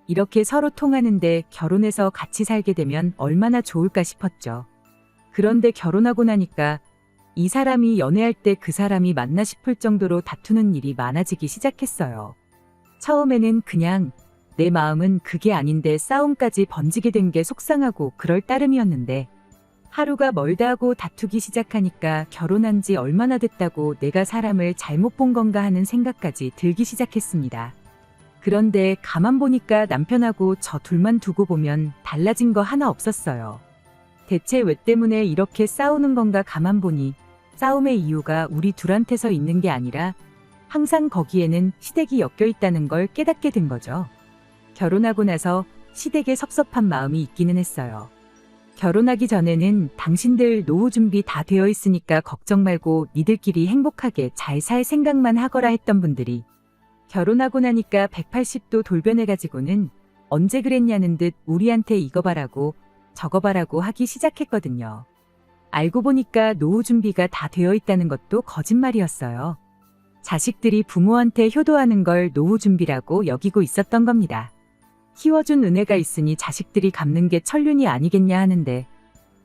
이렇게 서로 통하는데 결혼해서 같이 살게 되면 얼마나 좋을까 싶었죠. 그런데 결혼하고 나니까 이 사람이 연애할 때 그 사람이 맞나 싶을 정도로 다투는 일이 많아지기 시작했어요. 처음에는 그냥 내 마음은 그게 아닌데 싸움까지 번지게 된 게 속상하고 그럴 따름이었는데 하루가 멀다 하고 다투기 시작하니까 결혼한 지 얼마나 됐다고 내가 사람을 잘못 본 건가 하는 생각까지 들기 시작했습니다. 그런데 가만 보니까 남편하고 저 둘만 두고 보면 달라진 거 하나 없었어요. 대체 왜 때문에 이렇게 싸우는 건가 가만 보니 싸움의 이유가 우리 둘한테서 있는 게 아니라 항상 거기에는 시댁이 엮여 있다는 걸 깨닫게 된 거죠. 결혼하고 나서 시댁에 섭섭한 마음이 있기는 했어요. 결혼하기 전에는 당신들 노후 준비 다 되어 있으니까 걱정 말고 니들끼리 행복하게 잘 살 생각만 하거라 했던 분들이 결혼하고 나니까 180도 돌변해가지고는 언제 그랬냐는 듯 우리한테 이거 바라고 저거 바라고 하기 시작했거든요. 알고 보니까 노후 준비가 다 되어 있다는 것도 거짓말이었어요. 자식들이 부모한테 효도하는 걸 노후 준비라고 여기고 있었던 겁니다. 키워준 은혜가 있으니 자식들이 갚는 게 천륜이 아니겠냐 하는데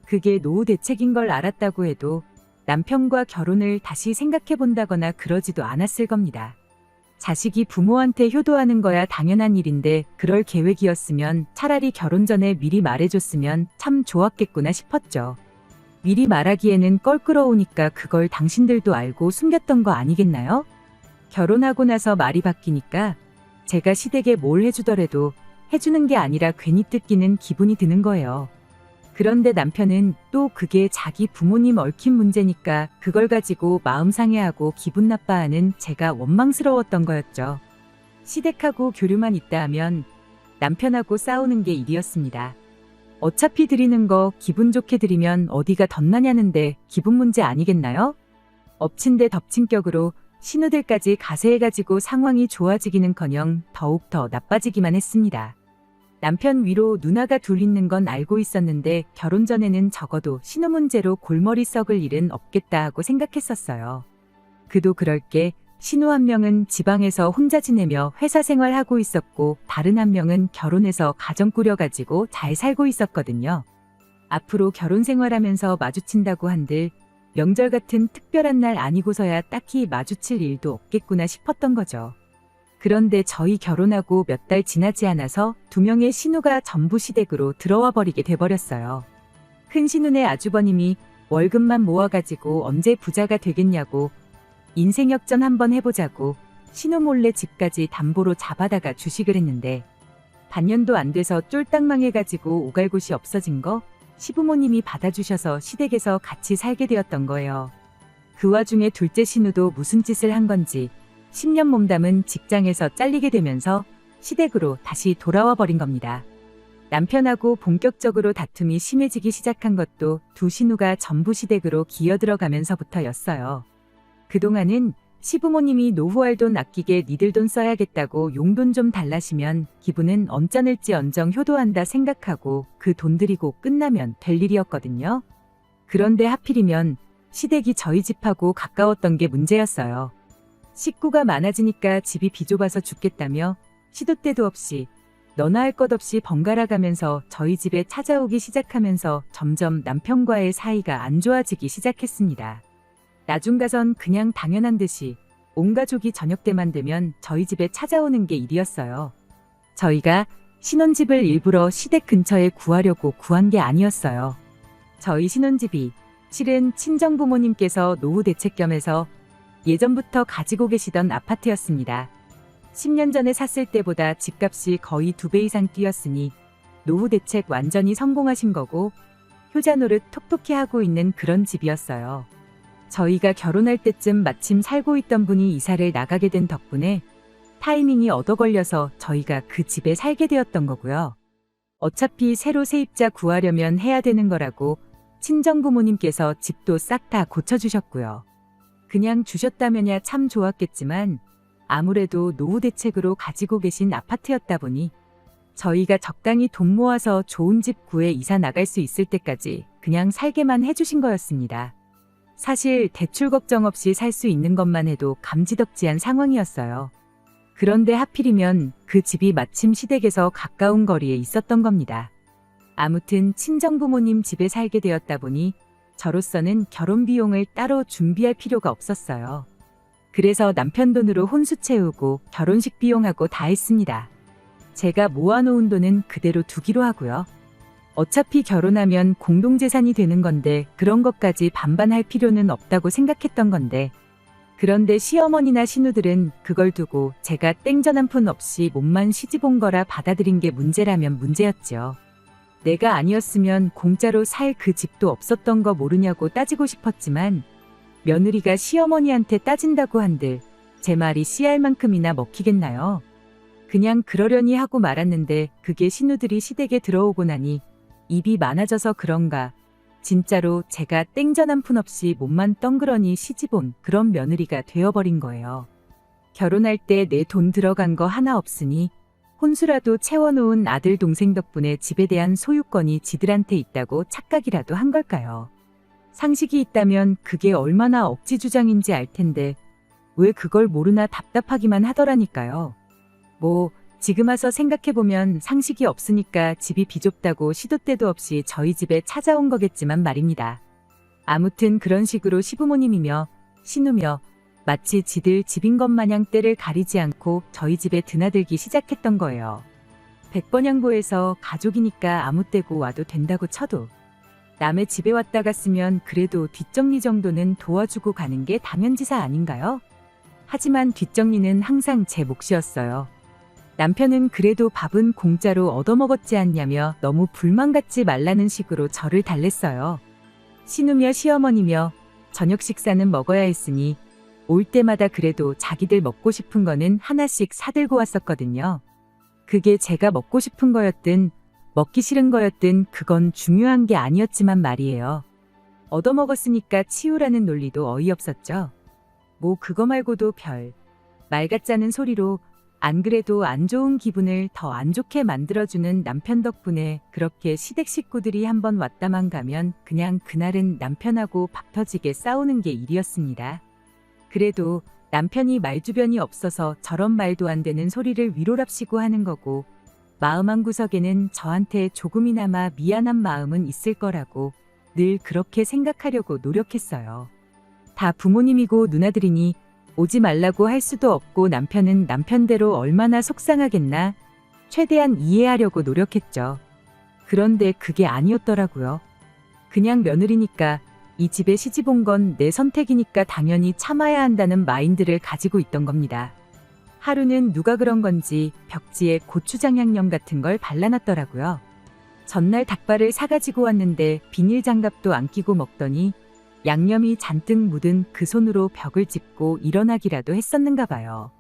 그게 노후 대책인 걸 알았다고 해도 남편과 결혼을 다시 생각해 본다거나 그러지도 않았을 겁니다. 자식이 부모한테 효도하는 거야 당연한 일인데 그럴 계획이었으면 차라리 결혼 전에 미리 말해줬으면 참 좋았겠구나 싶었죠. 미리 말하기에는 껄끄러우니까 그걸 당신들도 알고 숨겼던 거 아니겠나요? 결혼하고 나서 말이 바뀌니까 제가 시댁에 뭘 해주더라도 해주는 게 아니라 괜히 뜯기는 기분이 드는 거예요. 그런데 남편은 또 그게 자기 부모님 얽힌 문제니까 그걸 가지고 마음 상해하고 기분 나빠하는 제가 원망스러웠던 거였죠. 시댁하고 교류만 있다 하면 남편하고 싸우는 게 일이었습니다. 어차피 드리는 거 기분 좋게 드리면 어디가 덧나냐는데 기분 문제 아니겠나요? 엎친 데 덮친 격으로 신우들까지 가세해가지고 상황이 좋아지기는커녕 더욱 더 나빠지기만 했습니다. 남편 위로 누나가 둘 있는 건 알고 있었는데 결혼 전에는 적어도 신우 문제로 골머리 썩을 일은 없겠다 하고 생각했었어요. 그도 그럴 게 신우 한 명은 지방에서 혼자 지내며 회사 생활하고 있었고 다른 한 명은 결혼해서 가정 꾸려가지고 잘 살고 있었거든요. 앞으로 결혼 생활하면서 마주친다고 한들 명절 같은 특별한 날 아니고서야 딱히 마주칠 일도 없겠구나 싶었던 거죠. 그런데 저희 결혼하고 몇 달 지나지 않아서 두 명의 신우가 전부 시댁으로 들어와 버리게 돼버렸어요. 큰 신우네 아주버님이 월급만 모아가지고 언제 부자가 되겠냐고 인생 역전 한번 해보자고 신우 몰래 집까지 담보로 잡아다가 주식을 했는데 반년도 안 돼서 쫄딱 망해가지고 오갈 곳이 없어진 거 시부모님이 받아주셔서 시댁에서 같이 살게 되었던 거예요. 그 와중에 둘째 신우도 무슨 짓을 한 건지 10년 몸담은 직장에서 잘리게 되면서 시댁으로 다시 돌아와 버린 겁니다. 남편하고 본격적으로 다툼이 심해지기 시작한 것도 두 신우가 전부 시댁으로 기어들어가면서부터였어요. 그동안은 시부모님이 노후할 돈 아끼게 니들 돈 써야겠다고 용돈 좀 달라시면 기분은 언짢을지언정 효도한다 생각하고 그 돈 들이고 끝나면 될 일이었거든요. 그런데 하필이면 시댁이 저희 집하고 가까웠던 게 문제였어요. 식구가 많아지니까 집이 비좁아서 죽겠다며 시도 때도 없이 너나 할 것 없이 번갈아 가면서 저희 집에 찾아오기 시작하면서 점점 남편과의 사이가 안 좋아지기 시작했습니다. 나중 가선 그냥 당연한 듯이 온 가족이 저녁 때만 되면 저희 집에 찾아오는 게 일이었어요. 저희가 신혼집을 일부러 시댁 근처에 구하려고 구한 게 아니었어요. 저희 신혼집이 실은 친정부모님께서 노후 대책 겸해서 예전부터 가지고 계시던 아파트였습니다. 10년 전에 샀을 때보다 집값이 거의 2배 이상 뛰었으니 노후 대책 완전히 성공하신 거고 효자 노릇 톡톡히 하고 있는 그런 집이었어요. 저희가 결혼할 때쯤 마침 살고 있던 분이 이사를 나가게 된 덕분에 타이밍이 얻어 걸려서 저희가 그 집에 살게 되었던 거고요. 어차피 새로 세입자 구하려면 해야 되는 거라고 친정부모님께서 집도 싹 다 고쳐주셨고요. 그냥 주셨다면야 참 좋았겠지만 아무래도 노후 대책으로 가지고 계신 아파트였다 보니 저희가 적당히 돈 모아서 좋은 집 구해 이사 나갈 수 있을 때까지 그냥 살게만 해주신 거였습니다. 사실 대출 걱정 없이 살 수 있는 것만 해도 감지덕지한 상황이었어요. 그런데 하필이면 그 집이 마침 시댁에서 가까운 거리에 있었던 겁니다. 아무튼 친정부모님 집에 살게 되었다 보니 저로서는 결혼 비용을 따로 준비할 필요가 없었어요. 그래서 남편 돈으로 혼수 채우고 결혼식 비용하고 다 했습니다. 제가 모아놓은 돈은 그대로 두기로 하고요. 어차피 결혼하면 공동재산이 되는 건데 그런 것까지 반반할 필요는 없다고 생각했던 건데 그런데 시어머니나 신우들은 그걸 두고 제가 땡전 한 푼 없이 몸만 시집 온 거라 받아들인 게 문제라면 문제였죠. 내가 아니었으면 공짜로 살 그 집도 없었던 거 모르냐고 따지고 싶었지만 며느리가 시어머니한테 따진다고 한들 제 말이 씨알 만큼이나 먹히겠나요? 그냥 그러려니 하고 말았는데 그게 신우들이 시댁에 들어오고 나니 입이 많아져서 그런가 진짜로 제가 땡전 한 푼 없이 몸만 덩그러니 시집 온 그런 며느리가 되어버린 거예요. 결혼할 때 내 돈 들어간 거 하나 없으니 혼수라도 채워놓은 아들 동생 덕분에 집에 대한 소유권이 지들한테 있다고 착각이라도 한 걸까요? 상식이 있다면 그게 얼마나 억지 주장인지 알 텐데 왜 그걸 모르나 답답하기만 하더라니까요. 뭐 지금 와서 생각해보면 상식이 없으니까 집이 비좁다고 시도 때도 없이 저희 집에 찾아온 거겠지만 말입니다. 아무튼 그런 식으로 시부모님이며 신우며 마치 지들 집인 것 마냥 때를 가리지 않고 저희 집에 드나들기 시작했던 거예요. 백번양보해서 가족이니까 아무 때고 와도 된다고 쳐도 남의 집에 왔다 갔으면 그래도 뒷정리 정도는 도와주고 가는 게 당연지사 아닌가요? 하지만 뒷정리는 항상 제 몫이었어요. 남편은 그래도 밥은 공짜로 얻어먹었지 않냐며 너무 불만 갖지 말라는 식으로 저를 달랬어요. 신우며 시어머니며 저녁 식사는 먹어야 했으니 올 때마다 그래도 자기들 먹고 싶은 거는 하나씩 사들고 왔었거든요. 그게 제가 먹고 싶은 거였든 먹기 싫은 거였든 그건 중요한 게 아니었지만 말이에요. 얻어먹었으니까 치우라는 논리도 어이없었죠. 뭐 그거 말고도 별 말 같자는 소리로 안 그래도 안 좋은 기분을 더 안 좋게 만들어주는 남편 덕분에 그렇게 시댁 식구들이 한번 왔다만 가면 그냥 그날은 남편하고 박 터지게 싸우는 게 일이었습니다. 그래도 남편이 말주변이 없어서 저런 말도 안 되는 소리를 위로랍시고 하는 거고 마음 한구석에는 저한테 조금이나마 미안한 마음은 있을 거라고 늘 그렇게 생각하려고 노력했어요. 다 부모님이고 누나들이니 오지 말라고 할 수도 없고 남편은 남편대로 얼마나 속상하겠나 최대한 이해하려고 노력했죠. 그런데 그게 아니었더라고요. 그냥 며느리니까 이 집에 시집 온 건 내 선택이니까 당연히 참아야 한다는 마인드를 가지고 있던 겁니다. 하루는 누가 그런 건지 벽지에 고추장 양념 같은 걸 발라놨더라고요. 전날 닭발을 사가지고 왔는데 비닐 장갑도 안 끼고 먹더니 양념이 잔뜩 묻은 그 손으로 벽을 짚고 일어나기라도 했었는가 봐요.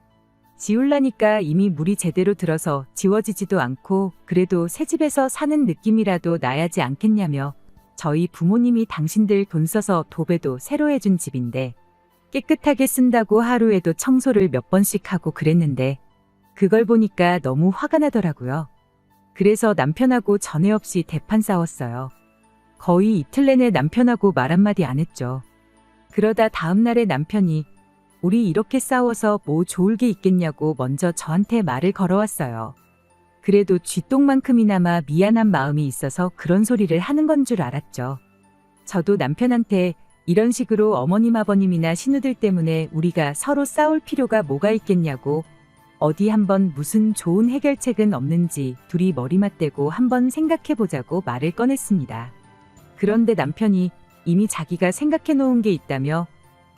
지울라니까 이미 물이 제대로 들어서 지워지지도 않고 그래도 새 집에서 사는 느낌이라도 나야지 않겠냐며 저희 부모님이 당신들 돈 써서 도배도 새로 해준 집인데 깨끗하게 쓴다고 하루에도 청소를 몇 번씩 하고 그랬는데 그걸 보니까 너무 화가 나더라고요. 그래서 남편하고 전에 없이 대판 싸웠어요. 거의 이틀 내내 남편하고 말 한마디 안 했죠. 그러다 다음날에 남편이 우리 이렇게 싸워서 뭐 좋을 게 있겠냐고 먼저 저한테 말을 걸어왔어요. 그래도 쥐똥만큼이나마 미안한 마음이 있어서 그런 소리를 하는 건 줄 알았죠. 저도 남편한테 이런 식으로 어머님 아버님이나 신우들 때문에 우리가 서로 싸울 필요가 뭐가 있겠냐고 어디 한번 무슨 좋은 해결책은 없는지 둘이 머리 맞대고 한번 생각해보자고 말을 꺼냈습니다. 그런데 남편이 이미 자기가 생각해 놓은 게 있다며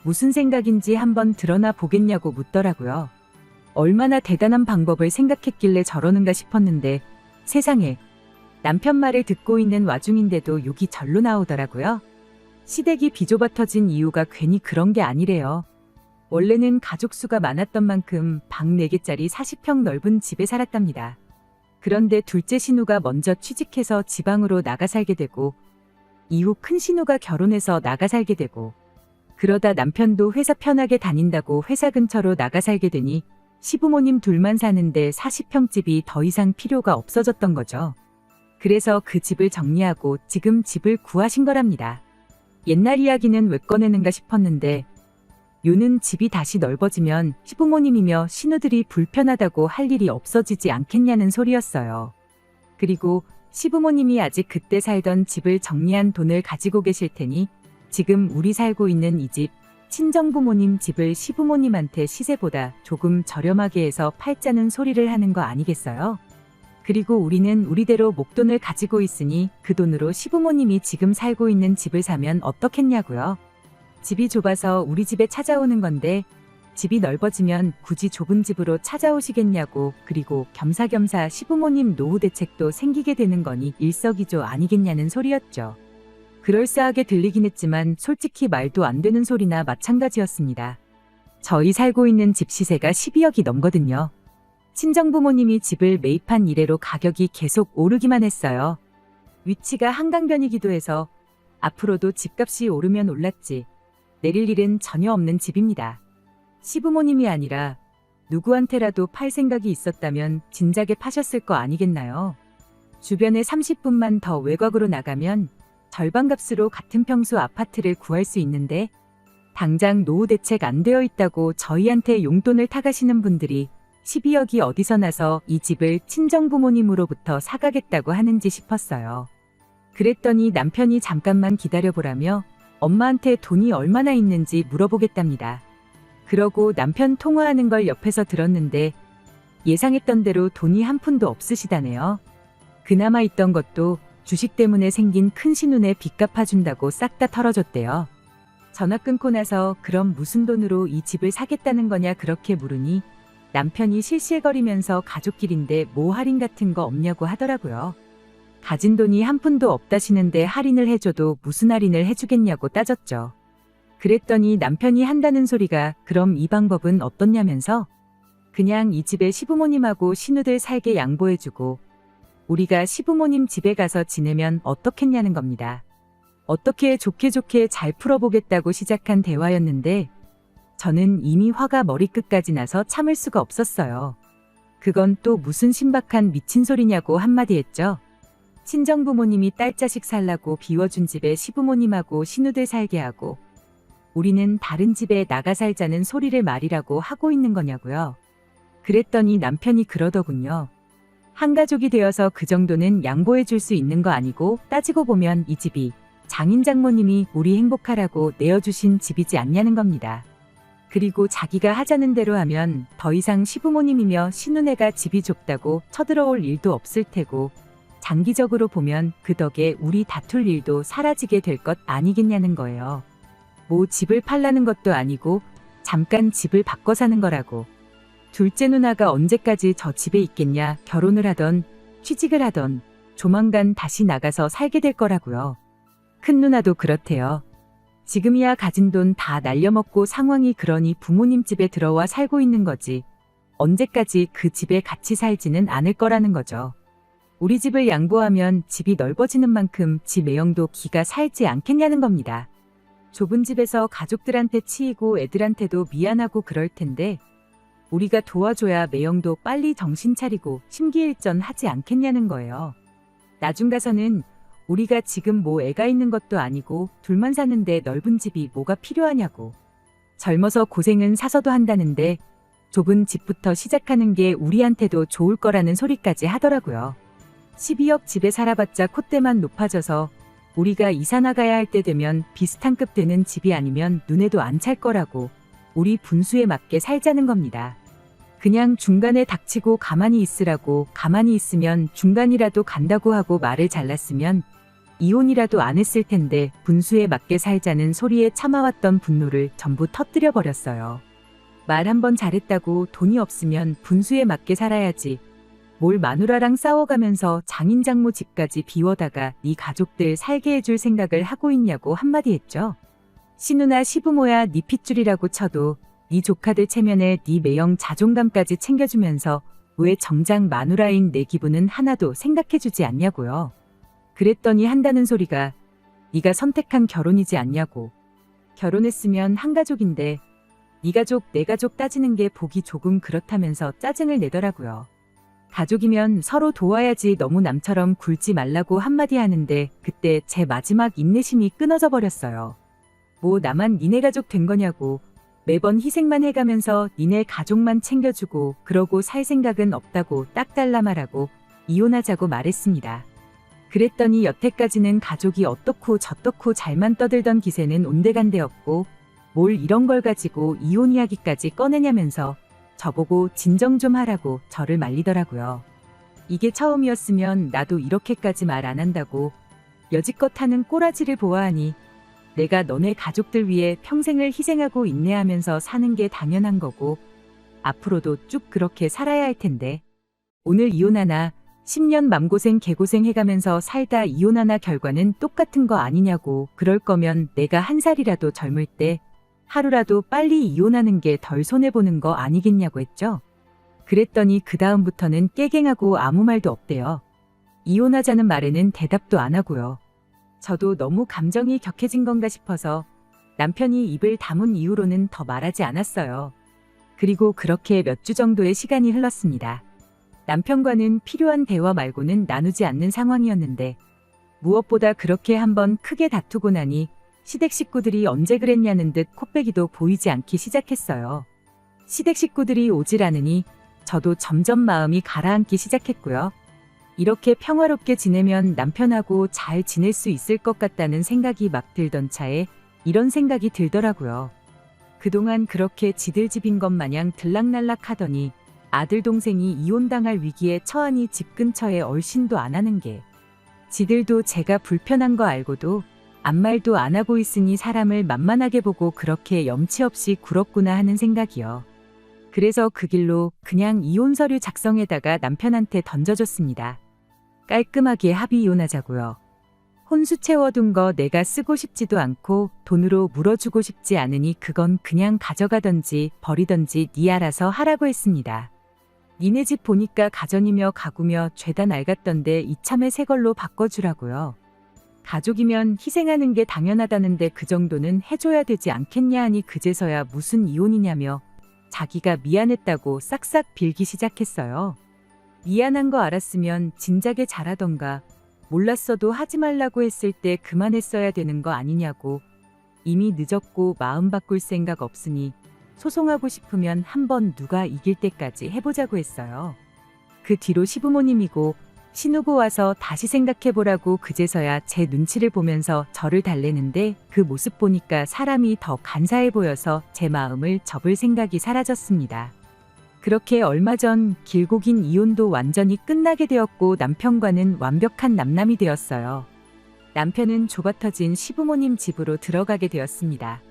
무슨 생각인지 한번 드러나 보겠냐고 묻더라고요. 얼마나 대단한 방법을 생각했길래 저러는가 싶었는데 세상에 남편 말을 듣고 있는 와중인데도 욕이 절로 나오더라고요. 시댁이 비좁아 터진 이유가 괜히 그런 게 아니래요. 원래는 가족 수가 많았던 만큼 방 4개짜리 40평 넓은 집에 살았답니다. 그런데 둘째 신우가 먼저 취직해서 지방으로 나가 살게 되고 이후 큰 신우가 결혼해서 나가 살게 되고 그러다 남편도 회사 편하게 다닌다고 회사 근처로 나가 살게 되니 시부모님 둘만 사는데 40평 집이 더 이상 필요가 없어졌던 거죠. 그래서 그 집을 정리하고 지금 집을 구하신 거랍니다. 옛날 이야기는 왜 꺼내는가 싶었는데 요는 집이 다시 넓어지면 시부모님이며 신우들이 불편하다고 할 일이 없어지지 않겠냐는 소리였어요. 그리고 시부모님이 아직 그때 살던 집을 정리한 돈을 가지고 계실 테니 지금 우리 살고 있는 이 집, 친정부모님 집을 시부모님한테 시세보다 조금 저렴하게 해서 팔자는 소리를 하는 거 아니겠어요? 그리고 우리는 우리대로 목돈을 가지고 있으니 그 돈으로 시부모님이 지금 살고 있는 집을 사면 어떻겠냐고요? 집이 좁아서 우리 집에 찾아오는 건데 집이 넓어지면 굳이 좁은 집으로 찾아오시겠냐고 그리고 겸사겸사 시부모님 노후 대책도 생기게 되는 거니 일석이조 아니겠냐는 소리였죠. 그럴싸하게 들리긴 했지만 솔직히 말도 안 되는 소리나 마찬가지였습니다. 저희 살고 있는 집 시세가 12억이 넘거든요. 친정부모님이 집을 매입한 이래로 가격이 계속 오르기만 했어요. 위치가 한강변이기도 해서 앞으로도 집값이 오르면 올랐지 내릴 일은 전혀 없는 집입니다. 시부모님이 아니라 누구한테라도 팔 생각이 있었다면 진작에 파셨을 거 아니겠나요? 주변에 30분만 더 외곽으로 나가면 절반값으로 같은 평수 아파트를 구할 수 있는데 당장 노후 대책 안 되어 있다고 저희한테 용돈을 타가시는 분들이 12억이 어디서 나서 이 집을 친정부모님으로부터 사가겠다고 하는지 싶었어요. 그랬더니 남편이 잠깐만 기다려보라며 엄마한테 돈이 얼마나 있는지 물어보겠답니다. 그러고 남편 통화하는 걸 옆에서 들었는데 예상했던 대로 돈이 한 푼도 없으시다네요. 그나마 있던 것도 주식 때문에 생긴 큰 신운에 빚 갚아준다고 싹 다 털어줬대요. 전화 끊고 나서 그럼 무슨 돈으로 이 집을 사겠다는 거냐 그렇게 물으니 남편이 실실거리면서 가족끼리인데 뭐 할인 같은 거 없냐고 하더라고요. 가진 돈이 한 푼도 없다시는데 할인을 해줘도 무슨 할인을 해주겠냐고 따졌죠. 그랬더니 남편이 한다는 소리가 그럼 이 방법은 어떻냐면서 그냥 이 집에 시부모님하고 신우들 살게 양보해주고 우리가 시부모님 집에 가서 지내면 어떻겠냐는 겁니다. 어떻게 좋게 잘 풀어보겠다고 시작한 대화였는데 저는 이미 화가 머리끝까지 나서 참을 수가 없었어요. 그건 또 무슨 신박한 미친 소리냐고 한마디 했죠. 친정부모님이 딸자식 살라고 비워준 집에 시부모님하고 신우들 살게 하고 우리는 다른 집에 나가 살자는 소리를 말이라고 하고 있는 거냐고요. 그랬더니 남편이 그러더군요. 한 가족이 되어서 그 정도는 양보해 줄 수 있는 거 아니고 따지고 보면 이 집이 장인 장모님이 우리 행복하라고 내어주신 집이지 않냐는 겁니다. 그리고 자기가 하자는 대로 하면 더 이상 시부모님이며 신우네가 집이 좁다고 쳐들어올 일도 없을 테고 장기적으로 보면 그 덕에 우리 다툴 일도 사라지게 될 것 아니겠냐는 거예요. 뭐 집을 팔라는 것도 아니고 잠깐 집을 바꿔 사는 거라고. 둘째 누나가 언제까지 저 집에 있겠냐. 결혼을 하던 취직을 하던 조만간 다시 나가서 살게 될 거라고요. 큰 누나도 그렇대요. 지금이야 가진 돈 다 날려먹고 상황이 그러니 부모님 집에 들어와 살고 있는 거지. 언제까지 그 집에 같이 살지는 않을 거라는 거죠. 우리 집을 양보하면 집이 넓어지는 만큼 집 매형도 기가 살지 않겠냐는 겁니다. 좁은 집에서 가족들한테 치이고 애들한테도 미안하고 그럴 텐데 우리가 도와줘야 매형도 빨리 정신 차리고 심기일전하지 않겠냐는 거예요. 나중 가서는 우리가 지금 뭐 애가 있는 것도 아니고 둘만 사는데 넓은 집이 뭐가 필요하냐고. 젊어서 고생은 사서도 한다는데 좁은 집부터 시작하는 게 우리한테도 좋을 거라는 소리까지 하더라고요. 12억 집에 살아봤자 콧대만 높아져서 우리가 이사 나가야 할 때 되면 비슷한 급 되는 집이 아니면 눈에도 안 찰 거라고 우리 분수에 맞게 살자는 겁니다. 그냥 중간에 닥치고 가만히 있으라고 가만히 있으면 중간이라도 간다고 하고 말을 잘랐으면 이혼이라도 안 했을 텐데 분수에 맞게 살자는 소리에 참아왔던 분노를 전부 터뜨려 버렸어요. 말 한번 잘했다고 돈이 없으면 분수에 맞게 살아야지. 뭘 마누라랑 싸워가면서 장인장모 집까지 비워다가 네 가족들 살게 해줄 생각을 하고 있냐고 한마디 했죠. 시누나 시부모야 네 핏줄이라고 쳐도 네 조카들 체면에 네 매형 자존감까지 챙겨주면서 왜 정작 마누라인 내 기분은 하나도 생각해주지 않냐고요. 그랬더니 한다는 소리가 네가 선택한 결혼이지 않냐고. 결혼했으면 한 가족인데 네 가족 내 가족 따지는 게 보기 조금 그렇다면서 짜증을 내더라고요. 가족이면 서로 도와야지 너무 남처럼 굴지 말라고 한마디 하는데 그때 제 마지막 인내심이 끊어져 버렸어요. 뭐 나만 니네 가족 된 거냐고. 매번 희생만 해가면서 니네 가족만 챙겨주고 그러고 살 생각은 없다고 딱 잘라 말하고 이혼하자고 말했습니다. 그랬더니 여태까지는 가족이 어떻고 저떻고 잘만 떠들던 기세는 온데간데없고 뭘 이런 걸 가지고 이혼 이야기까지 꺼내냐면서 저보고 진정 좀 하라고 저를 말리더라고요. 이게 처음이었으면 나도 이렇게까지 말 안 한다고 여지껏 하는 꼬라지를 보아하니 내가 너네 가족들 위해 평생을 희생하고 인내하면서 사는 게 당연한 거고 앞으로도 쭉 그렇게 살아야 할 텐데 오늘 이혼하나 10년 맘고생 개고생 해가면서 살다 이혼하나 결과는 똑같은 거 아니냐고. 그럴 거면 내가 한 살이라도 젊을 때 하루라도 빨리 이혼하는 게 덜 손해보는 거 아니겠냐고 했죠. 그랬더니 그 다음부터는 깨갱하고 아무 말도 없대요. 이혼하자는 말에는 대답도 안 하고요. 저도 너무 감정이 격해진 건가 싶어서 남편이 입을 다문 이후로는 더 말하지 않았어요. 그리고 그렇게 몇 주 정도의 시간이 흘렀습니다. 남편과는 필요한 대화 말고는 나누지 않는 상황이었는데 무엇보다 그렇게 한번 크게 다투고 나니 시댁 식구들이 언제 그랬냐는 듯 콧배기도 보이지 않기 시작했어요. 시댁 식구들이 오질 않으니 저도 점점 마음이 가라앉기 시작했고요. 이렇게 평화롭게 지내면 남편하고 잘 지낼 수 있을 것 같다는 생각이 막 들던 차에 이런 생각이 들더라고요. 그동안 그렇게 지들 집인 것 마냥 들락날락 하더니 아들 동생이 이혼당할 위기에 처하니 집 근처에 얼씬도 안 하는 게 지들도 제가 불편한 거 알고도 아무 말도 안 하고 있으니 사람을 만만하게 보고 그렇게 염치 없이 굴었구나 하는 생각이요. 그래서 그 길로 그냥 이혼 서류 작성에다가 남편한테 던져줬습니다. 깔끔하게 합의 이혼하자고요. 혼수 채워둔 거 내가 쓰고 싶지도 않고 돈으로 물어주고 싶지 않으니 그건 그냥 가져가던지 버리던지 네 알아서 하라고 했습니다. 니네 집 보니까 가전이며 가구며 죄다 낡았던데 이참에 새 걸로 바꿔주라고요. 가족이면 희생하는 게 당연하다는데 그 정도는 해줘야 되지 않겠냐 하니 그제서야 무슨 이혼이냐며 자기가 미안했다고 싹싹 빌기 시작했어요. 미안한 거 알았으면 진작에 잘하던가 몰랐어도 하지 말라고 했을 때 그만했어야 되는 거 아니냐고. 이미 늦었고 마음 바꿀 생각 없으니 소송하고 싶으면 한번 누가 이길 때까지 해보자고 했어요. 그 뒤로 시부모님이고 신우고 와서 다시 생각해보라고 그제서야 제 눈치를 보면서 저를 달래는데 그 모습 보니까 사람이 더 간사해 보여서 제 마음을 접을 생각이 사라졌습니다. 그렇게 얼마 전 길고 긴 이혼도 완전히 끝나게 되었고 남편과는 완벽한 남남이 되었어요. 남편은 좁아터진 시부모님 집으로 들어가게 되었습니다.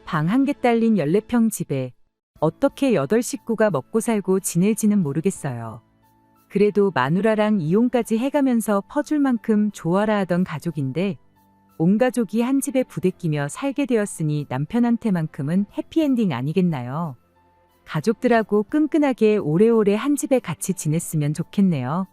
방 한 개 딸린 14평 집에 어떻게 8식구가 먹고 살고 지낼지는 모르겠어요. 그래도 마누라랑 이혼까지 해가면서 퍼줄 만큼 좋아라 하던 가족인데 온 가족이 한 집에 부대끼며 살게 되었으니 남편한테만큼은 해피엔딩 아니겠나요? 가족들하고 끈끈하게 오래오래 한 집에 같이 지냈으면 좋겠네요.